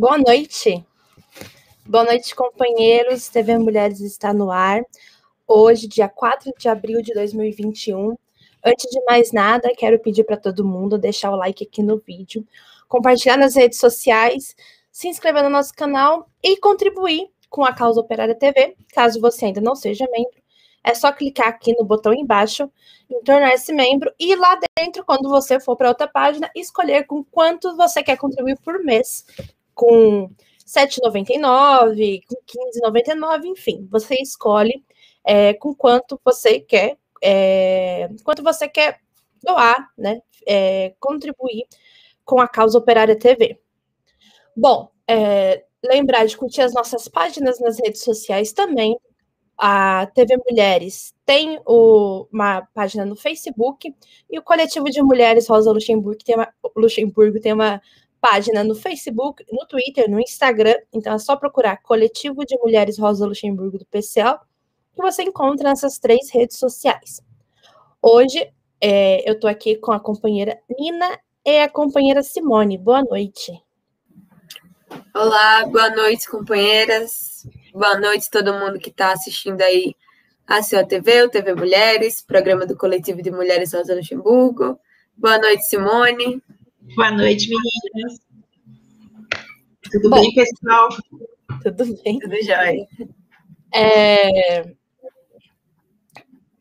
Boa noite. Boa noite, companheiros. TV Mulheres está no ar. Hoje, dia 4 de abril de 2021. Antes de mais nada, quero pedir para todo mundo deixar o like aqui no vídeo, compartilhar nas redes sociais, se inscrever no nosso canal e contribuir com a Causa Operária TV. Caso você ainda não seja membro, é só clicar aqui no botão embaixo em tornar-se membro e lá dentro, quando você for para outra página, escolher com quanto você quer contribuir por mês. Com R$ 7,99, com R$ 15,99, enfim, você escolhe com quanto você quer doar, né? Contribuir com a Causa Operária TV. Bom, lembrar de curtir as nossas páginas nas redes sociais também. A TV Mulheres tem uma página no Facebook e o Coletivo de Mulheres Rosa Luxemburgo tem uma página no Facebook, no Twitter, no Instagram. Então é só procurar Coletivo de Mulheres Rosa Luxemburgo do PCL que você encontra nessas 3 redes sociais. Hoje eu estou aqui com a companheira Nina e a companheira Simone. Boa noite. Olá, boa noite, companheiras. Boa noite todo mundo que está assistindo aí a sua TV, o TV Mulheres, programa do Coletivo de Mulheres Rosa Luxemburgo. Boa noite, Simone. Boa noite, meninas. Tudo bem, pessoal? Tudo bem. Tudo jóia.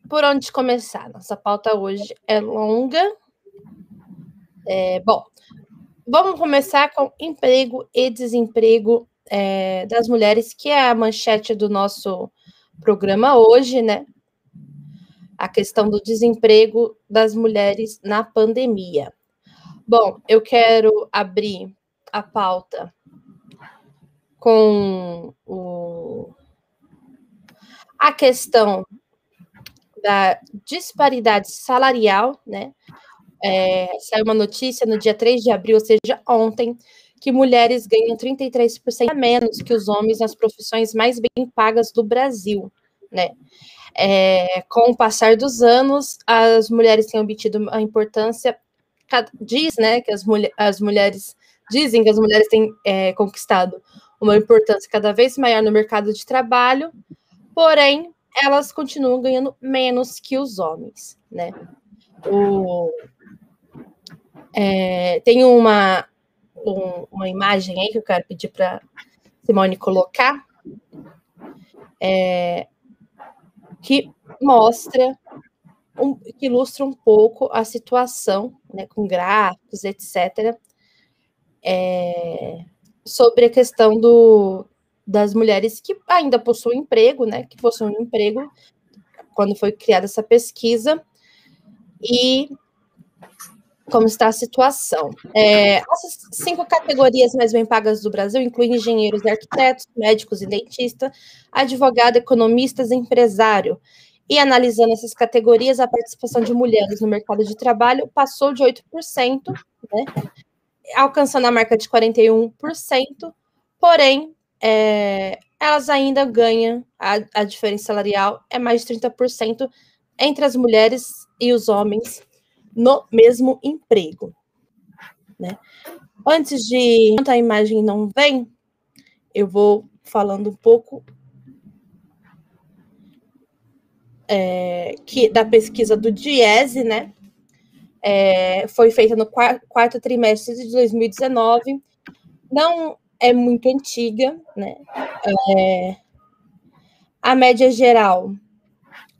Por onde começar? Nossa pauta hoje é longa. Bom, vamos começar com emprego e desemprego das mulheres, que é a manchete do nosso programa hoje, né? A questão do desemprego das mulheres na pandemia. Bom, eu quero abrir a pauta com a questão da disparidade salarial, né? Saiu uma notícia no dia 3 de abril, ou seja, ontem, que mulheres ganham 33% a menos que os homens nas profissões mais bem pagas do Brasil, né? Com o passar dos anos, as mulheres têm obtido uma importância, né, que as mulheres dizem que as mulheres têm conquistado uma importância cada vez maior no mercado de trabalho, porém, elas continuam ganhando menos que os homens, né? Tem uma imagem aí que eu quero pedir para Simone colocar, que mostra, que ilustra um pouco a situação, né, com gráficos, etc., sobre a questão das mulheres que ainda possuem emprego, né, que possuem emprego quando foi criada essa pesquisa, e como está a situação. Essas 5 categorias mais bem pagas do Brasil incluem engenheiros e arquitetos, médicos e dentistas, advogado, economistas e empresário. E analisando essas categorias, a participação de mulheres no mercado de trabalho passou de 8%, né, alcançando a marca de 41%, porém, elas ainda ganham, a diferença salarial é mais de 30% entre as mulheres e os homens no mesmo emprego, né? Antes de... Enquanto a imagem não vem, eu vou falando um pouco da pesquisa do Diese, né? Foi feita no quarto trimestre de 2019, não é muito antiga, né? A média geral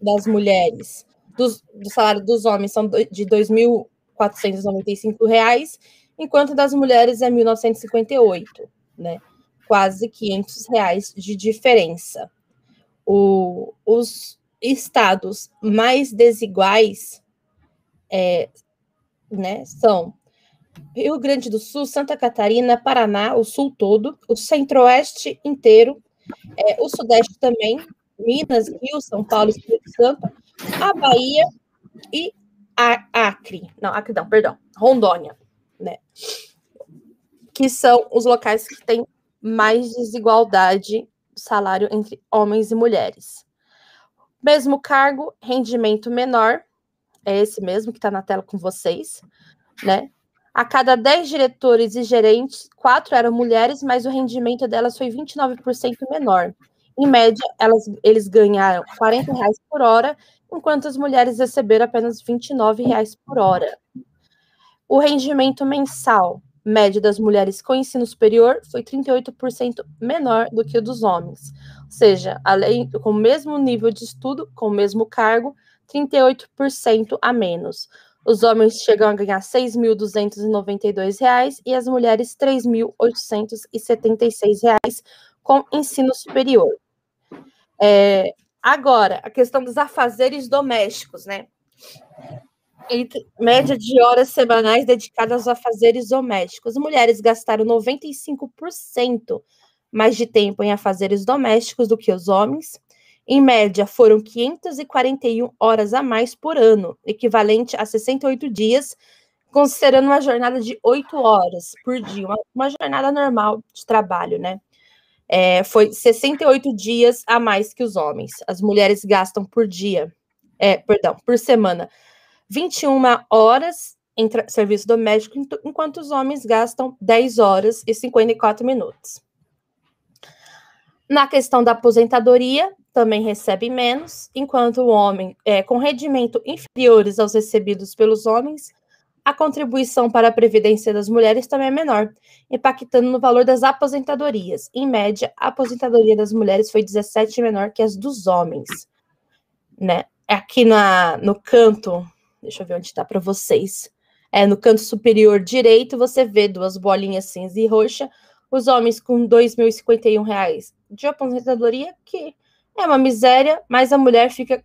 das mulheres, do salário dos homens são de R$ 2.495, enquanto das mulheres é R$ 1.958, né? Quase R$ 500 de diferença. Os estados mais desiguais né, são Rio Grande do Sul, Santa Catarina, Paraná, o Sul todo, o Centro-Oeste inteiro, o Sudeste também, Minas, Rio, São Paulo, Espírito Santo, a Bahia e Rondônia, né? Que são os locais que têm mais desigualdade de salário entre homens e mulheres. Mesmo cargo, rendimento menor, é esse mesmo que está na tela com vocês, né? A cada 10 diretores e gerentes, 4 eram mulheres, mas o rendimento delas foi 29% menor. Em média, eles ganharam R$ 40 por hora, enquanto as mulheres receberam apenas R$ 29 por hora. O rendimento mensal médio das mulheres com ensino superior foi 38% menor do que o dos homens. Ou seja, com o mesmo nível de estudo, com o mesmo cargo, 38% a menos. Os homens chegam a ganhar R$ 6.292 e as mulheres R$ 3.876 com ensino superior. Agora, a questão dos afazeres domésticos, né? Média de horas semanais dedicadas a afazeres domésticos. Mulheres gastaram 95% mais de tempo em afazeres domésticos do que os homens. Em média, foram 541 horas a mais por ano, equivalente a 68 dias, considerando uma jornada de 8 horas por dia, uma jornada normal de trabalho, né? Foi 68 dias a mais que os homens. As mulheres gastam por semana, 21 horas em serviço doméstico, enquanto os homens gastam 10 horas e 54 minutos. Na questão da aposentadoria, também recebe menos, enquanto o homem, com rendimento inferiores aos recebidos pelos homens, a contribuição para a previdência das mulheres também é menor, impactando no valor das aposentadorias. Em média, a aposentadoria das mulheres foi 17% menor que as dos homens. Né? Aqui no canto, deixa eu ver onde está para vocês. No canto superior direito, você vê duas bolinhas cinza e roxa, os homens com R$ 2.051 de aposentadoria, que é uma miséria, mas a mulher fica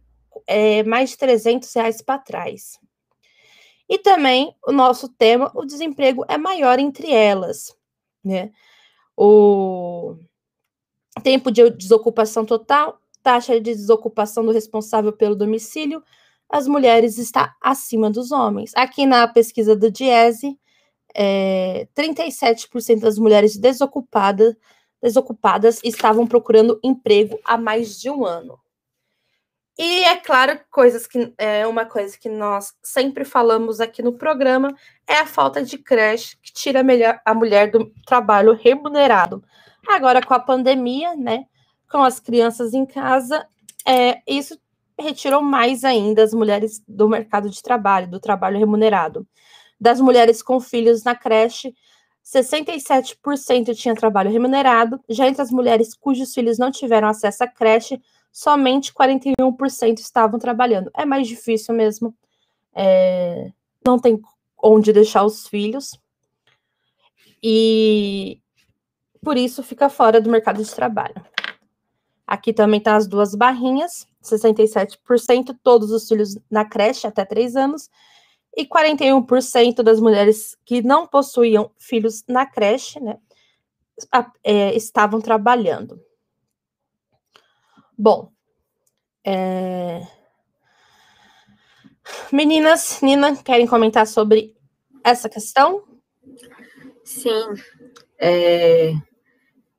mais de R$ 300 para trás. E também o nosso tema, o desemprego é maior entre elas, né? O tempo de desocupação total, taxa de desocupação do responsável pelo domicílio, as mulheres está acima dos homens. Aqui na pesquisa do Diese, 37% das mulheres desocupadas estavam procurando emprego há mais de um ano. E é claro, uma coisa que nós sempre falamos aqui no programa é a falta de creche, que tira a mulher do trabalho remunerado. Agora, com a pandemia, né, com as crianças em casa, isso retirou mais ainda as mulheres do mercado de trabalho, do trabalho remunerado. Das mulheres com filhos na creche, 67% tinha trabalho remunerado. Já entre as mulheres cujos filhos não tiveram acesso à creche, somente 41% estavam trabalhando. É mais difícil mesmo. Não tem onde deixar os filhos. E por isso fica fora do mercado de trabalho. Aqui também tá as duas barrinhas. 67% todos os filhos na creche até 3 anos. E 41% das mulheres que não possuíam filhos na creche, né, estavam trabalhando. Bom, meninas, Nina, querem comentar sobre essa questão? Sim.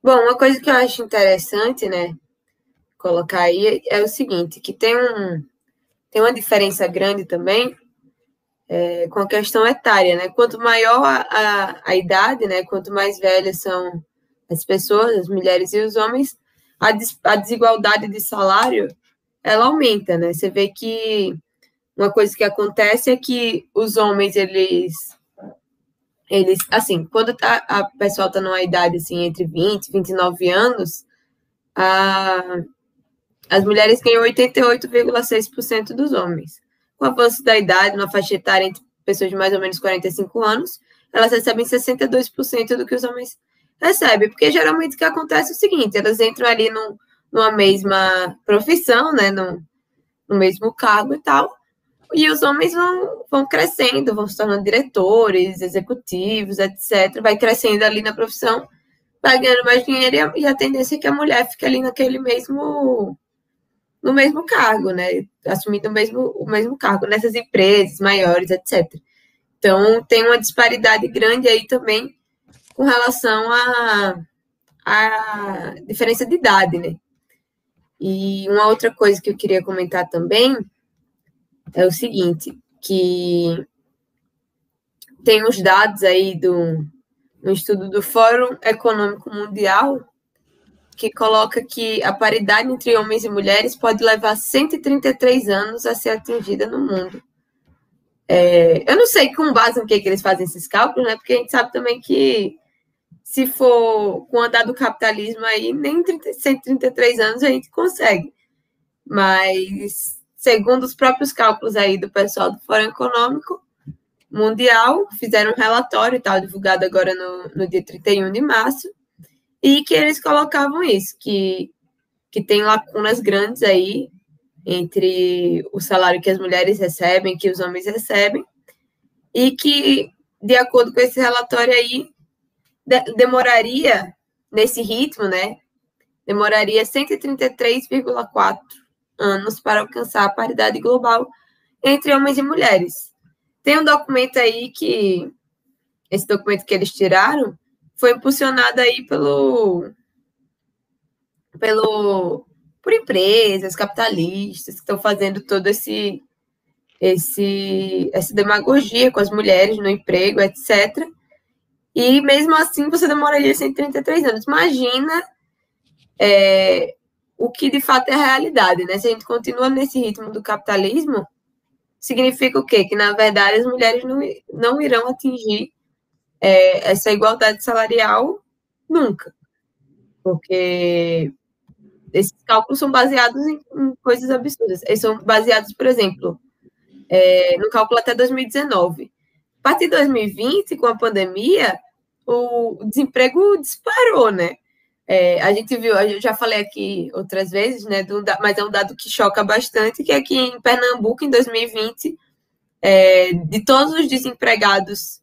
Bom, uma coisa que eu acho interessante, né, colocar aí é o seguinte, que tem uma diferença grande também com a questão etária, né? Quanto maior a idade, né, quanto mais velhas são as pessoas, as mulheres e os homens, a desigualdade de salário, ela aumenta, né? Você vê que uma coisa que acontece é que os homens, eles assim, quando a pessoa está numa idade, assim, entre 20 e 29 anos, as mulheres ganham 88,6% dos homens. Com o avanço da idade, na faixa etária entre pessoas de mais ou menos 45 anos, elas recebem 62% do que os homens recebem, porque geralmente o que acontece é o seguinte, elas entram ali numa mesma profissão, né, no mesmo cargo e tal, e os homens vão crescendo, vão se tornando diretores, executivos, etc. Vai crescendo ali na profissão, vai ganhando mais dinheiro e a tendência é que a mulher fique ali no mesmo cargo, né? Assumindo o mesmo cargo nessas empresas maiores, etc. Então, tem uma disparidade grande aí também com relação à diferença de idade, né? E uma outra coisa que eu queria comentar também é o seguinte, que tem os dados aí do estudo do Fórum Econômico Mundial, que coloca que a paridade entre homens e mulheres pode levar 133 anos a ser atingida no mundo. Eu não sei com base em que eles fazem esses cálculos, né? Porque a gente sabe também que se for com o andar do capitalismo aí, nem 133 anos a gente consegue. Mas, segundo os próprios cálculos aí do pessoal do Fórum Econômico Mundial, fizeram um relatório e tal, divulgado agora no dia 31 de março, e que eles colocavam isso, que tem lacunas grandes aí entre o salário que as mulheres recebem, que os homens recebem, e que, de acordo com esse relatório aí, demoraria, nesse ritmo, né, demoraria 133,4 anos para alcançar a paridade global entre homens e mulheres. Tem um documento aí que, esse documento que eles tiraram, foi impulsionado aí por empresas capitalistas que estão fazendo todo essa demagogia com as mulheres no emprego, etc. E mesmo assim você demoraria 133 anos. Imagina o que de fato é a realidade, né? Se a gente continua nesse ritmo do capitalismo, significa o quê? Que, na verdade, as mulheres não irão atingir essa igualdade salarial nunca. Porque esses cálculos são baseados em coisas absurdas. Eles são baseados, por exemplo, no cálculo até 2019. A partir de 2020, com a pandemia, o desemprego disparou, né? A gente viu, eu já falei aqui outras vezes, né? Mas é um dado que choca bastante, que aqui em Pernambuco, em 2020, de todos os desempregados,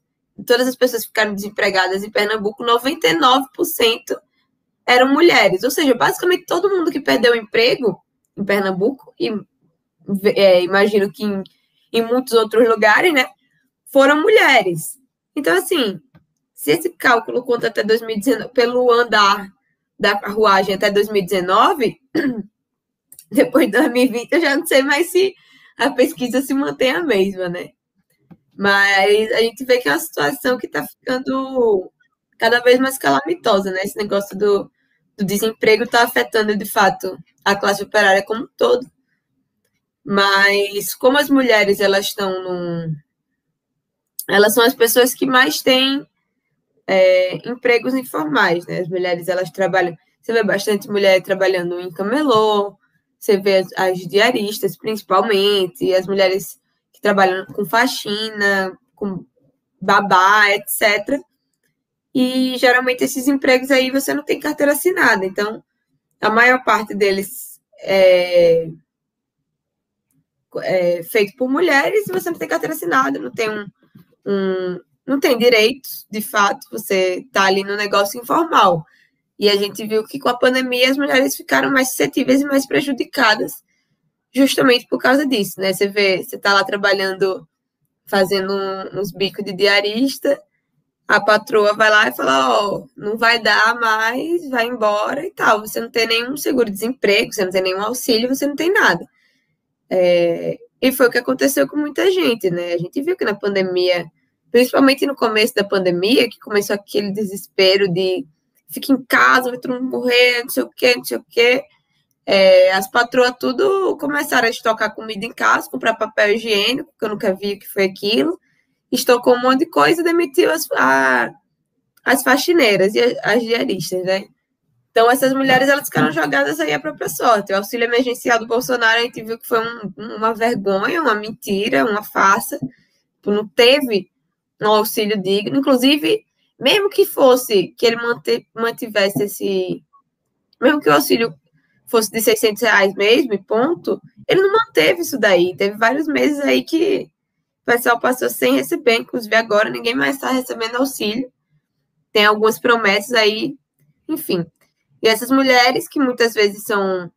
todas as pessoas que ficaram desempregadas em Pernambuco, 99% eram mulheres. Ou seja, basicamente todo mundo que perdeu o emprego em Pernambuco, e imagino que em muitos outros lugares, né, foram mulheres. Então, assim, se esse cálculo conta até 2019, pelo andar da carruagem até 2019, depois de 2020, eu já não sei mais se a pesquisa se mantém a mesma, né? Mas a gente vê que é uma situação que está ficando cada vez mais calamitosa, né? Esse negócio do desemprego está afetando, de fato, a classe operária como um todo. Mas como as mulheres, elas são as pessoas que mais têm empregos informais, né? As mulheres, elas trabalham... Você vê bastante mulher trabalhando em camelô, você vê as diaristas, principalmente, as mulheres que trabalham com faxina, com babá, etc. E, geralmente, esses empregos aí você não tem carteira assinada. Então, a maior parte deles é feito por mulheres e você não tem carteira assinada, não tem não tem direitos, de fato, você está ali no negócio informal. E a gente viu que com a pandemia as mulheres ficaram mais suscetíveis e mais prejudicadas justamente por causa disso, né? Você está lá trabalhando, fazendo uns bicos de diarista, a patroa vai lá e fala, não vai dar mais, vai embora e tal. Você não tem nenhum seguro-desemprego, você não tem nenhum auxílio, você não tem nada. E foi o que aconteceu com muita gente, né? A gente viu que na pandemia, principalmente no começo da pandemia, que começou aquele desespero de fica em casa, vai todo mundo morrer, não sei o quê, não sei o quê. As patroas tudo começaram a estocar comida em casa, comprar papel higiênico, que eu nunca vi o que foi aquilo, estocou um monte de coisa e demitiu as faxineiras e as diaristas, né? Então, essas mulheres, elas ficaram jogadas aí à própria sorte. O auxílio emergencial do Bolsonaro, a gente viu que foi uma vergonha, uma mentira, uma farsa. Não teve um auxílio digno. Inclusive, mesmo que fosse, que ele mantivesse esse... Mesmo que o auxílio fosse de R$600 mesmo, e ponto, ele não manteve isso daí. Teve vários meses aí que o pessoal passou sem receber. Inclusive, agora ninguém mais está recebendo auxílio. Tem algumas promessas aí, enfim. E essas mulheres, que muitas vezes são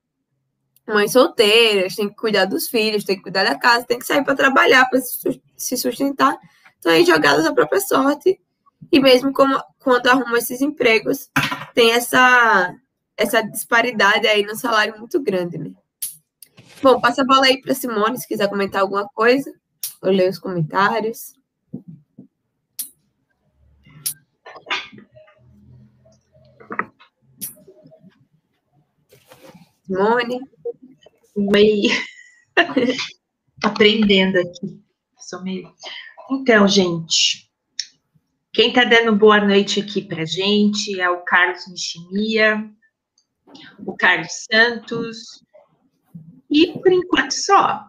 mães solteiras, têm que cuidar dos filhos, têm que cuidar da casa, têm que sair para trabalhar, para se sustentar, estão aí jogadas à própria sorte. E mesmo quando arrumam esses empregos, tem essa disparidade aí no salário muito grande, né? Bom, passa a bola aí para Simone, se quiser comentar alguma coisa, ou ler os comentários. Simone. Oi. Aprendendo aqui. Sou meio... Então, gente, quem está dando boa noite aqui para gente é o Carlos Nishimiya, o Carlos Santos, e por enquanto só.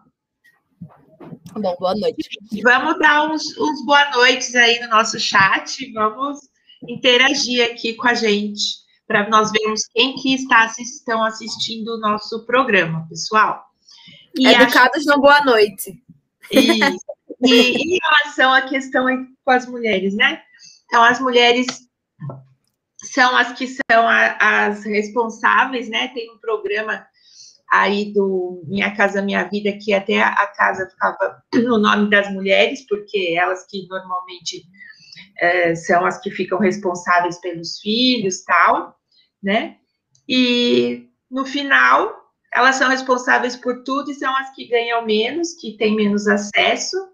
Bom, boa noite. Vamos dar uns boa noites aí no nosso chat, vamos interagir aqui com a gente, para nós vermos quem que estão assistindo o nosso programa, pessoal. E educados no boa noite. Isso. E em relação à questão com as mulheres, né? Então, as mulheres são as que são as responsáveis, né? Tem um programa aí do Minha Casa Minha Vida, que até a casa ficava no nome das mulheres, porque elas que normalmente são as que ficam responsáveis pelos filhos, tal, né? E no final, elas são responsáveis por tudo e são as que ganham menos, que têm menos acesso.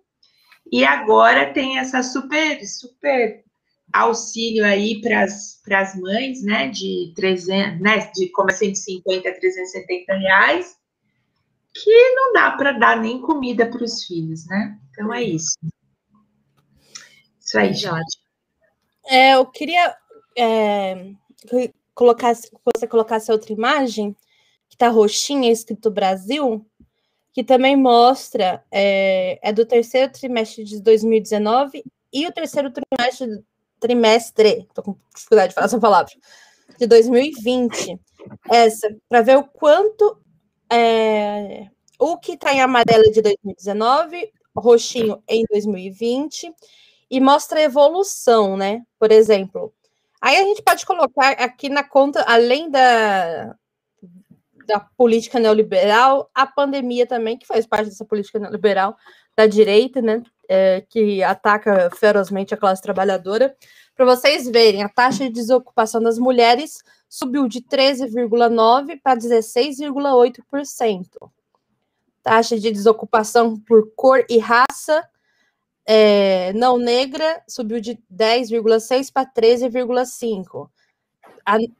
E agora tem essa super auxílio aí para as mães, né, de 300, né, de como é 150 a 370 reais, que não dá para dar nem comida para os filhos, né? Então é isso. Isso aí, gente. Eu queria que você colocasse outra imagem, que está roxinha, escrito Brasil, que também mostra, do terceiro trimestre de 2019 e o terceiro trimestre, estou com dificuldade de falar essa palavra, de 2020. Para ver o quanto o que está em amarelo é de 2019, roxinho em 2020, e mostra a evolução, né? Por exemplo, aí a gente pode colocar aqui na conta, além da política neoliberal, a pandemia também, que faz parte dessa política neoliberal da direita, né, que ataca ferozmente a classe trabalhadora. Para vocês verem, a taxa de desocupação das mulheres subiu de 13,9% para 16,8%. Taxa de desocupação por cor e raça não negra subiu de 10,6% para 13,5%.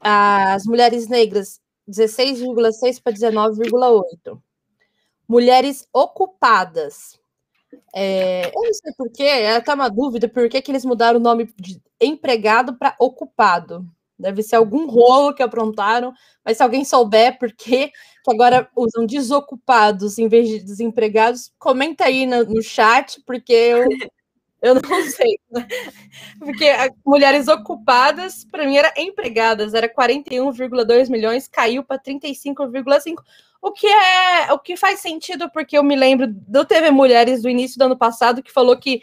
As mulheres negras 16,6% para 19,8%. Mulheres ocupadas. Eu não sei porquê, está uma dúvida, por que eles mudaram o nome de empregado para ocupado? Deve ser algum rolo que aprontaram, mas se alguém souber por que agora usam desocupados em vez de desempregados, comenta aí no chat, porque eu não sei. Porque mulheres ocupadas, para mim, era empregadas, era 41,2 milhões, caiu para 35,5, o que faz sentido, porque eu me lembro do TV Mulheres do início do ano passado, que falou que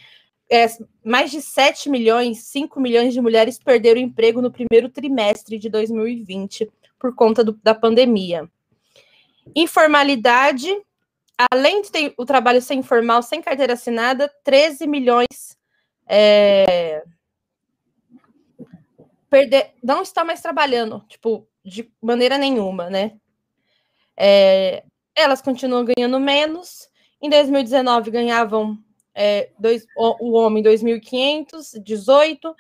mais de 7 milhões, 5 milhões de mulheres perderam emprego no primeiro trimestre de 2020 por conta da pandemia. Informalidade, além de ter o trabalho sem formal, sem carteira assinada, 13 milhões não está mais trabalhando, tipo, de maneira nenhuma, né? Elas continuam ganhando menos. Em 2019 ganhavam o homem 2.500, 18,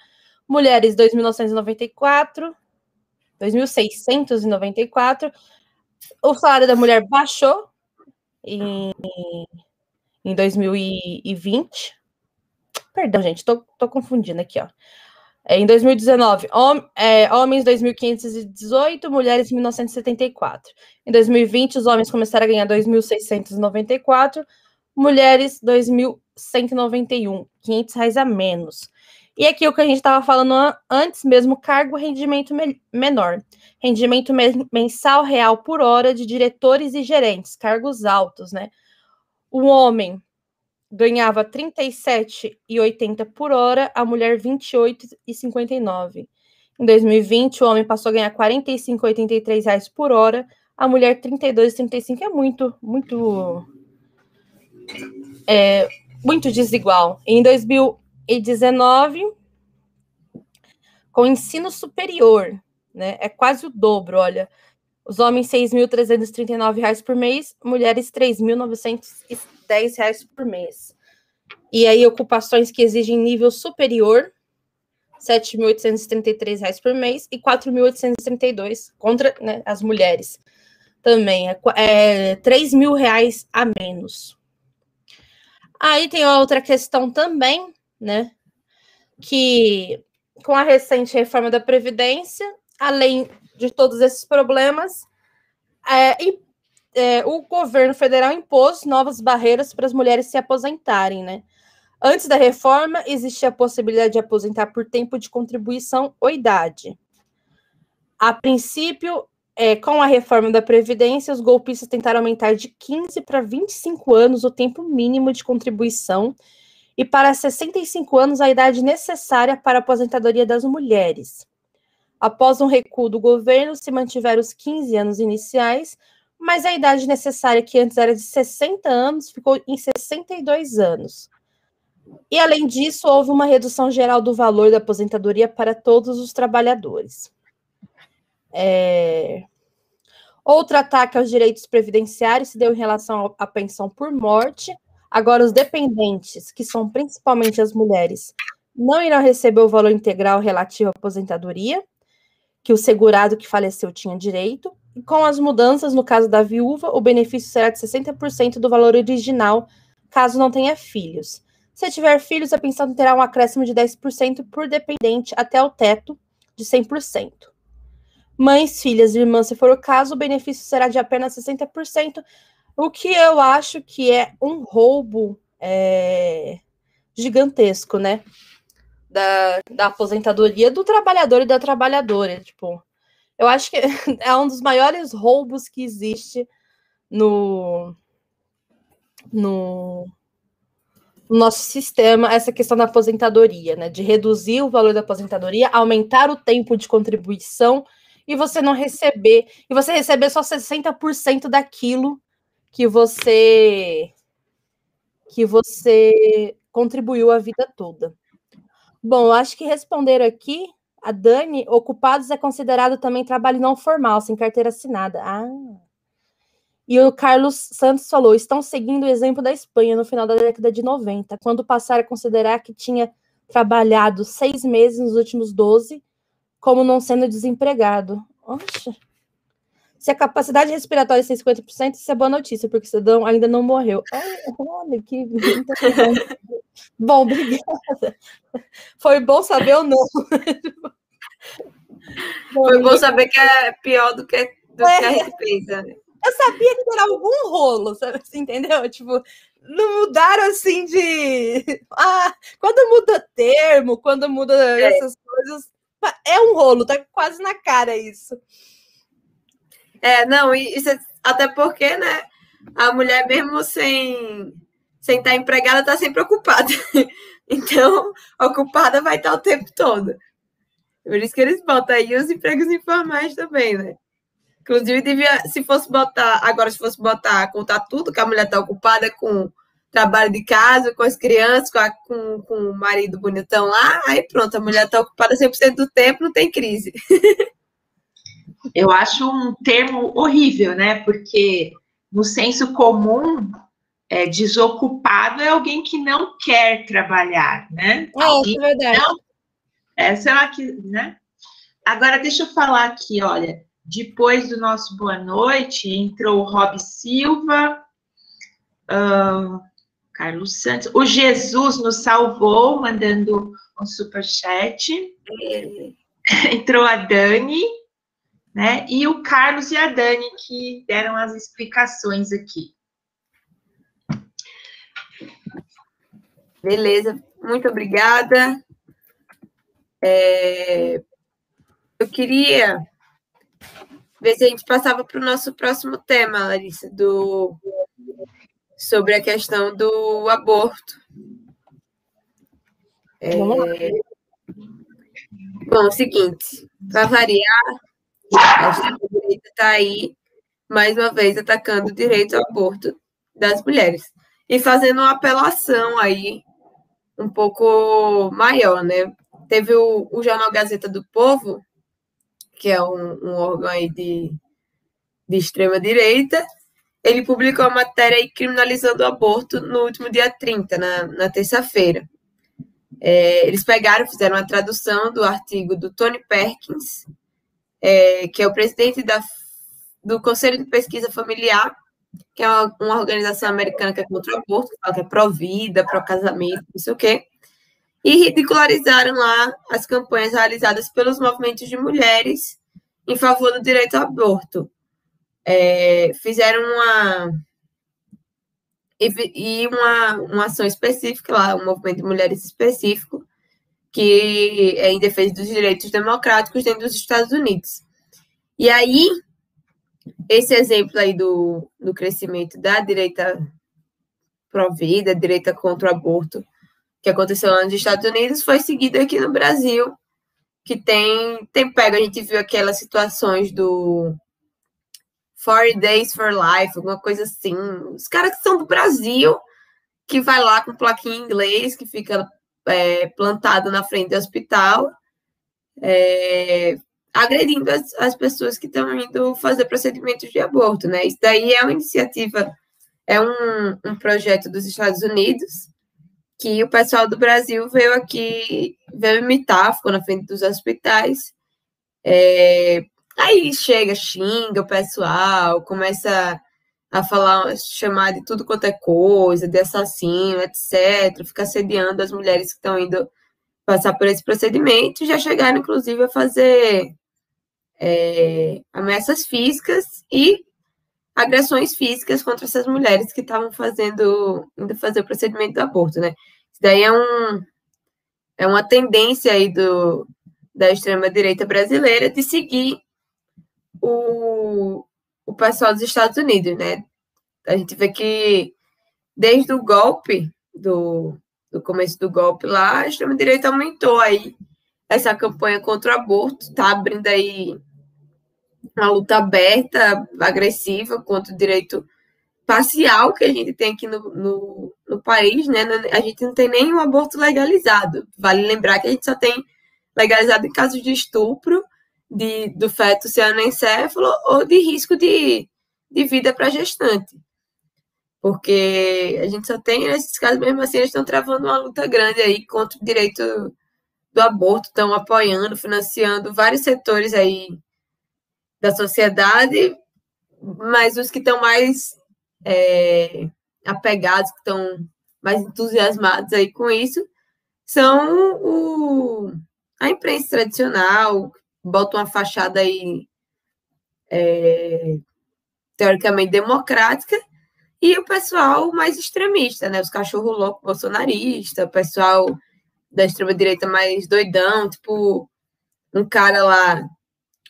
mulheres 2.994, 2.694. O salário da mulher baixou em 2020. Perdão, gente, tô confundindo aqui, ó. Em 2019, homens 2.518, mulheres 1.974. Em 2020, os homens começaram a ganhar 2.694, mulheres 2.191, R$500 a menos. E aqui o que a gente estava falando antes mesmo, cargo, rendimento menor. Rendimento mensal real por hora de diretores e gerentes, cargos altos, né? O homem ganhava R$ 37,80 por hora, a mulher R$ 28,59. Em 2020, o homem passou a ganhar R$ 45,83 por hora, a mulher R$ 32,35. É muito desigual. Em 2019, com o ensino superior, né, é quase o dobro, olha. Os homens R$ 6.339 por mês, mulheres R$ 3.910 por mês. E aí, ocupações que exigem nível superior, R$ 7.833 por mês e R$ 4.832 contra, né, as mulheres. também, é R$3.000 a menos. Aí tem outra questão também, né, que com a recente reforma da Previdência, além de todos esses problemas, o governo federal impôs novas barreiras para as mulheres se aposentarem, né? Antes da reforma, existia a possibilidade de aposentar por tempo de contribuição ou idade. A princípio, com a reforma da Previdência, os golpistas tentaram aumentar de 15 para 25 anos o tempo mínimo de contribuição e para 65 anos a idade necessária para a aposentadoria das mulheres. Após um recuo do governo, se mantiveram os 15 anos iniciais, mas a idade necessária, que antes era de 60 anos, ficou em 62 anos. E, além disso, houve uma redução geral do valor da aposentadoria para todos os trabalhadores. Outro ataque aos direitos previdenciários se deu em relação à pensão por morte. Agora, os dependentes, que são principalmente as mulheres, não irão receber o valor integral relativo à aposentadoria, que o segurado que faleceu tinha direito. E com as mudanças, no caso da viúva, o benefício será de 60% do valor original, caso não tenha filhos. Se tiver filhos, a pensão terá um acréscimo de 10% por dependente até o teto de 100%. Mães, filhas e irmãs, se for o caso, o benefício será de apenas 60%, o que eu acho que é um roubo gigantesco, né? Da aposentadoria do trabalhador e da trabalhadora. Tipo, eu acho que é um dos maiores roubos que existe no nosso sistema, essa questão da aposentadoria, né? De reduzir o valor da aposentadoria, aumentar o tempo de contribuição e você não receber, e você receber só 60% daquilo que você contribuiu a vida toda. Bom, eu acho que responderam aqui, a Dani, ocupados é considerado também trabalho não formal, sem carteira assinada. E o Carlos Santos falou, estão seguindo o exemplo da Espanha no final da década de 90, quando passaram a considerar que tinha trabalhado 6 meses nos últimos 12, como não sendo desempregado. Oxe. Se a capacidade respiratória é 50%, isso é boa notícia, porque o cidadão ainda não morreu. Olha que... Bom, obrigada. Foi bom saber ou não. Foi bom saber que é pior do que a gente pensa, né? Eu sabia que era algum rolo, sabe? Assim, entendeu? Tipo, não mudaram assim de... quando muda termo, quando muda essas coisas, é um rolo, tá quase na cara isso. Não, isso até porque, né, a mulher mesmo sem estar empregada está sempre ocupada. Então, ocupada vai estar o tempo todo. Por isso que eles botam aí os empregos informais também, né? Inclusive, se fosse botar, contar tudo que a mulher está ocupada com trabalho de casa, com as crianças, com o marido bonitão lá, aí pronto, a mulher está ocupada 100% do tempo, não tem crise. Eu acho um termo horrível, né? Porque no senso comum, desocupado é alguém que não quer trabalhar, né? Isso é verdade. Será que, né? Agora, deixa eu falar aqui, olha, depois do nosso boa noite, entrou o Rob Silva, Carlos Santos, o Jesus nos salvou, mandando um superchat, entrou a Dani, né? E o Carlos e a Dani que deram as explicações aqui. Beleza, muito obrigada. Eu queria ver se a gente passava para o nosso próximo tema, Larissa, sobre a questão do aborto. Bom, é o seguinte, para variar, a extrema-direita está aí, mais uma vez, atacando o direito ao aborto das mulheres. E fazendo uma apelação aí um pouco maior, né? Teve o jornal Gazeta do Povo, que é um órgão aí de extrema-direita, ele publicou uma matéria aí criminalizando o aborto no último dia 30, na terça-feira. Eles fizeram uma tradução do artigo do Tony Perkins, que é o presidente do Conselho de Pesquisa Familiar, que é uma organização americana que é contra o aborto, que fala que é pró-vida, pró-casamento, não sei o quê, e ridicularizaram lá as campanhas realizadas pelos movimentos de mulheres em favor do direito ao aborto. Fizeram uma ação específica lá, um movimento de mulheres específico, que é em defesa dos direitos democráticos dentro dos Estados Unidos. E aí, esse exemplo aí do crescimento da direita pró-vida, direita contra o aborto, que aconteceu lá nos Estados Unidos, foi seguido aqui no Brasil, que tem pego, a gente viu aquelas situações do 40 Days for Life, alguma coisa assim. Os caras que são do Brasil, que vai lá com plaquinha em inglês, que fica plantado na frente do hospital, agredindo as pessoas que estão indo fazer procedimentos de aborto, né? Isso daí é uma iniciativa, é um projeto dos Estados Unidos, que o pessoal do Brasil veio imitar, ficou na frente dos hospitais, aí xinga o pessoal, começa a falar, chamar de tudo quanto é coisa, de assassino, etc., fica assediando as mulheres que estão indo passar por esse procedimento, já chegaram, inclusive, a fazer ameaças físicas e agressões físicas contra essas mulheres que estavam indo fazer o procedimento do aborto, né? Isso daí é uma tendência aí da extrema-direita brasileira de seguir o pessoal dos Estados Unidos, né? A gente vê que desde o golpe, do começo do golpe lá, a extrema-direita aumentou aí essa campanha contra o aborto, tá abrindo aí uma luta aberta, agressiva contra o direito parcial que a gente tem aqui no país, né? A gente não tem nenhum aborto legalizado. Vale lembrar que a gente só tem legalizado em casos de estupro, do feto ser anencéfalo ou de risco de vida para gestante. Porque a gente só tem, nesses casos, mesmo assim, eles estão travando uma luta grande aí contra o direito do aborto, estão apoiando, financiando vários setores aí da sociedade, mas os que estão mais apegados, que estão mais entusiasmados aí com isso, são a imprensa tradicional, bota uma fachada aí teoricamente democrática, e o pessoal mais extremista, né? Os cachorro louco bolsonarista, o pessoal da extrema-direita mais doidão, tipo um cara lá.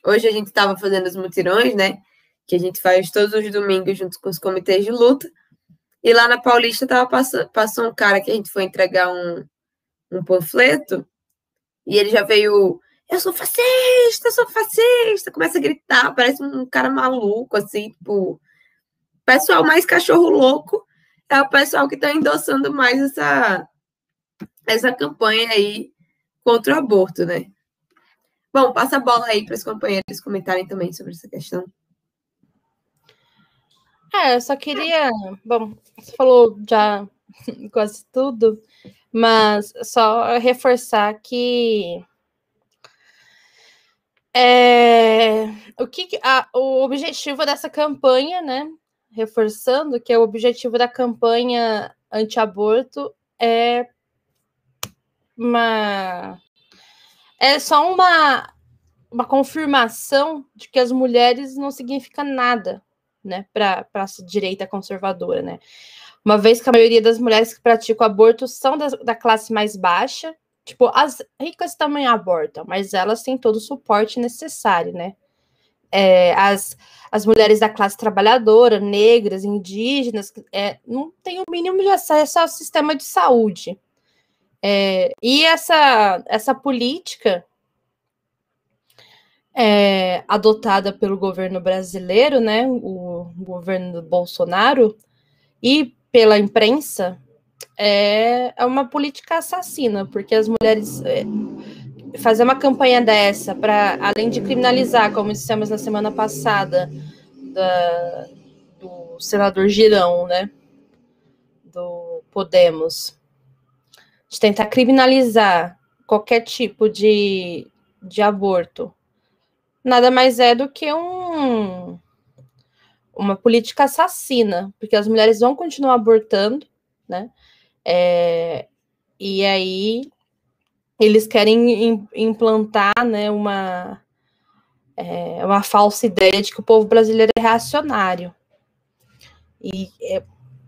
Hoje a gente estava fazendo os mutirões, né? Que a gente faz todos os domingos junto com os comitês de luta. E lá na Paulista passou um cara que a gente foi entregar um panfleto, e ele já veio, eu sou fascista, começa a gritar, parece um cara maluco, assim, tipo, o pessoal mais cachorro louco é o pessoal que está endossando mais essa campanha aí contra o aborto, né? Bom, passa a bola aí para os companheiros comentarem também sobre essa questão. Eu só queria... Bom, você falou já quase tudo, mas só reforçar que o objetivo dessa campanha, né? Reforçando que o objetivo da campanha anti-aborto é só uma confirmação de que as mulheres não significa nada, né, para a direita conservadora, né? Uma vez que a maioria das mulheres que praticam aborto são da classe mais baixa, tipo, as ricas também abortam, mas elas têm todo o suporte necessário, né? As mulheres da classe trabalhadora, negras, indígenas, não têm o mínimo de acesso ao sistema de saúde. E essa política adotada pelo governo brasileiro, né, o governo do Bolsonaro, e pela imprensa, é uma política assassina, porque as mulheres fazer uma campanha dessa, para além de criminalizar, como dissemos na semana passada, do senador Girão, né, do Podemos, de tentar criminalizar qualquer tipo de aborto, nada mais é do que uma política assassina, porque as mulheres vão continuar abortando, né? E aí eles querem implantar, né, uma falsa ideia de que o povo brasileiro é reacionário. E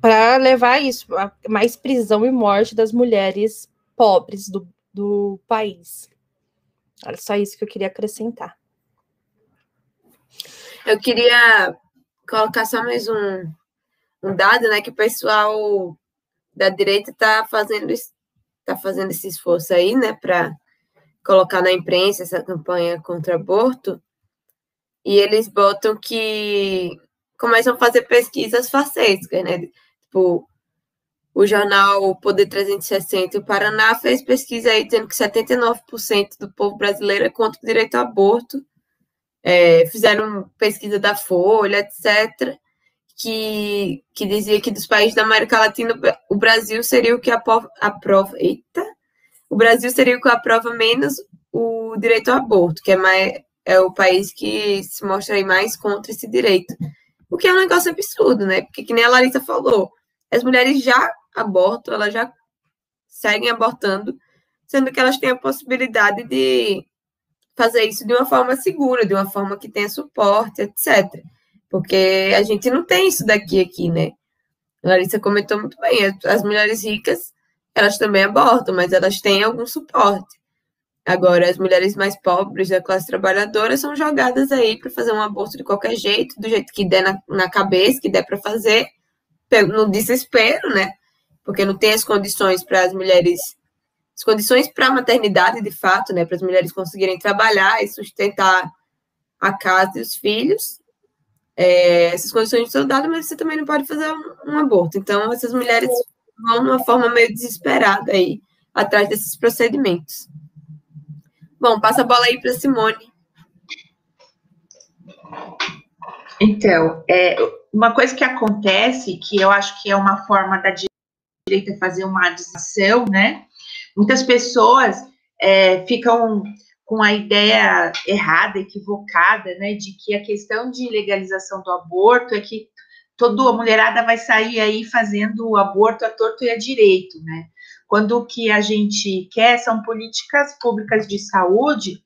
para levar isso a mais prisão e morte das mulheres pobres do país. Era só isso que eu queria acrescentar. Eu queria colocar só mais um dado, né, que o pessoal da direita está fazendo esse esforço aí, né, para colocar na imprensa essa campanha contra o aborto, e eles botam que começam a fazer pesquisas farsescas, né, tipo, o jornal Poder 360, o Paraná, fez pesquisa aí dizendo que 79% do povo brasileiro é contra o direito ao aborto, fizeram pesquisa da Folha, etc., que dizia que dos países da América Latina, o Brasil seria o que aprova. Eita! O Brasil seria o que aprova menos o direito ao aborto, que é o país que se mostra aí mais contra esse direito. O que é um negócio absurdo, né? Porque, que nem a Larissa falou, as mulheres já abortam, elas já seguem abortando, sendo que elas têm a possibilidade de fazer isso de uma forma segura, de uma forma que tenha suporte, etc. Porque a gente não tem isso aqui, né? A Larissa comentou muito bem, as mulheres ricas, elas também abortam, mas elas têm algum suporte. Agora, as mulheres mais pobres da classe trabalhadora são jogadas aí para fazer um aborto de qualquer jeito, do jeito que der na cabeça, que der para fazer, no desespero, né? Porque não tem as condições para as mulheres, as condições para a maternidade, de fato, né? Para as mulheres conseguirem trabalhar e sustentar a casa e os filhos. Essas condições são dadas, mas você também não pode fazer um aborto. Então, essas mulheres vão de uma forma meio desesperada aí, atrás desses procedimentos. Bom, passa a bola aí para Simone. Então, uma coisa que acontece, que eu acho que é uma forma da direita fazer uma adição, né? Muitas pessoas ficam com a ideia errada, equivocada, né, de que a questão de legalização do aborto é que toda a mulherada vai sair aí fazendo o aborto à torto e à direito, né? Quando o que a gente quer são políticas públicas de saúde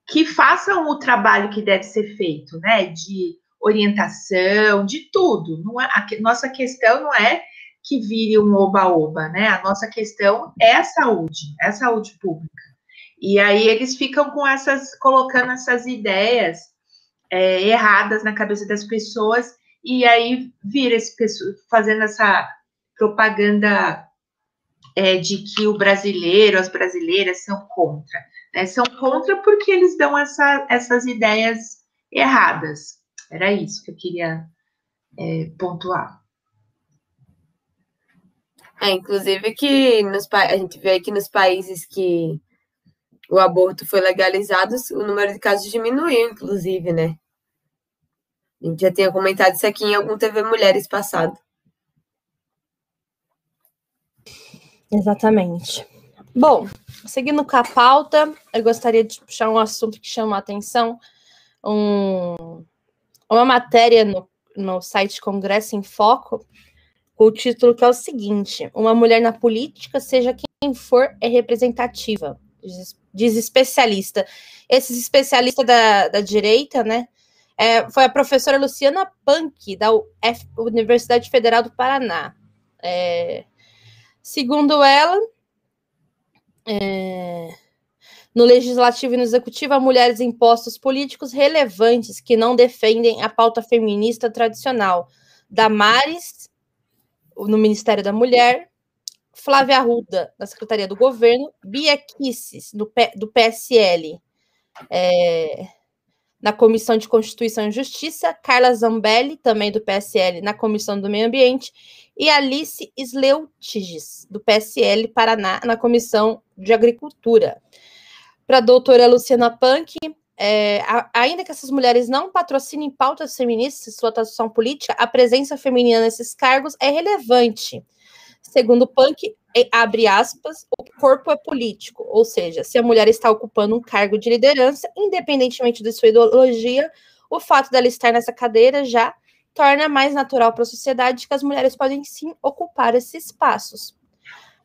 que façam o trabalho que deve ser feito, né, de orientação, de tudo. Nossa questão não é que vire um oba-oba, né? A nossa questão é a saúde pública. E aí eles ficam colocando essas ideias erradas na cabeça das pessoas, e aí vira fazendo essa propaganda de que o brasileiro, as brasileiras são contra. Né? São contra porque eles dão essas ideias erradas. Era isso que eu queria pontuar. Inclusive que a gente vê que nos países que o aborto foi legalizado, o número de casos diminuiu, inclusive, né? A gente já tinha comentado isso aqui em algum TV Mulheres passado. Exatamente. Bom, seguindo com a pauta, eu gostaria de puxar um assunto que chama a atenção, uma matéria no site Congresso em Foco, com o título que é o seguinte: uma mulher na política, seja quem for, é representativa, diz especialista. Esses especialistas da direita, né, foi a professora Luciana Punk, da Universidade Federal do Paraná. Segundo ela, no Legislativo e no Executivo, há mulheres em postos políticos relevantes que não defendem a pauta feminista tradicional. Damares, no Ministério da Mulher, Flávia Arruda, na Secretaria do Governo, Bia Kicis, do PSL, na Comissão de Constituição e Justiça, Carla Zambelli, também do PSL, na Comissão do Meio Ambiente, e Alice Sleutiges, do PSL Paraná, na Comissão de Agricultura. Para a doutora Luciana Punk, ainda que essas mulheres não patrocinem pautas feministas em sua atuação política, a presença feminina nesses cargos é relevante. Segundo Punk, abre aspas, o corpo é político, ou seja, se a mulher está ocupando um cargo de liderança, independentemente de sua ideologia, o fato dela estar nessa cadeira já torna mais natural para a sociedade que as mulheres podem sim ocupar esses espaços.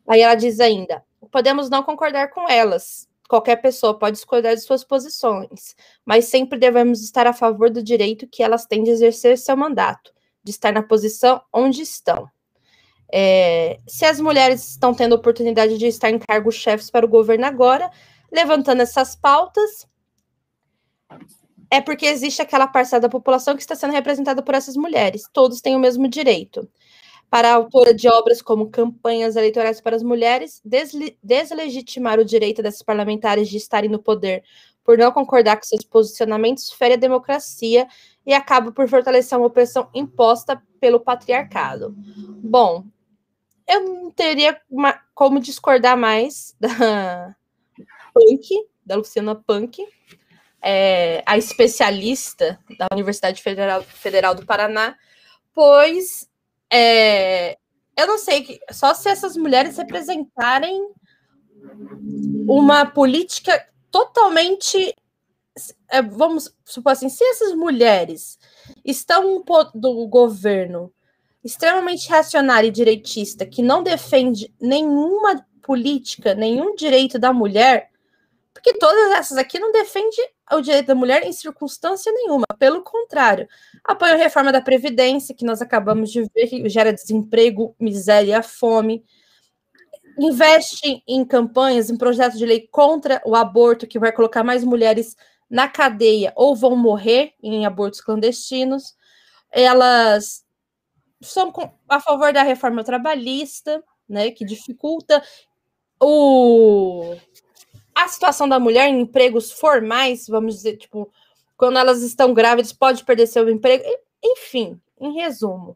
Aí ela diz ainda: podemos não concordar com elas. Qualquer pessoa pode discordar de suas posições, mas sempre devemos estar a favor do direito que elas têm de exercer seu mandato, de estar na posição onde estão. Se as mulheres estão tendo a oportunidade de estar em cargos chefes para o governo agora, levantando essas pautas, é porque existe aquela parcela da população que está sendo representada por essas mulheres. Todos têm o mesmo direito. Para a autora de obras como Campanhas Eleitorais para as Mulheres, deslegitimar o direito dessas parlamentares de estarem no poder por não concordar com seus posicionamentos fere a democracia e acaba por fortalecer uma opressão imposta pelo patriarcado. Bom, eu não teria como discordar mais da Luciana Punk, a especialista da Universidade Federal do Paraná, pois eu não sei, só se essas mulheres representarem uma política totalmente, vamos supor assim, se essas mulheres estão do governo extremamente reacionária e direitista, que não defende nenhuma política, nenhum direito da mulher, porque todas essas aqui não defendem o direito da mulher em circunstância nenhuma, pelo contrário, apoiam a reforma da Previdência, que nós acabamos de ver, que gera desemprego, miséria, fome, investe em campanhas, em projetos de lei contra o aborto, que vai colocar mais mulheres na cadeia ou vão morrer em abortos clandestinos. Elas são a favor da reforma trabalhista, né, que dificulta a situação da mulher em empregos formais, vamos dizer, tipo, quando elas estão grávidas, pode perder seu emprego. Enfim, em resumo,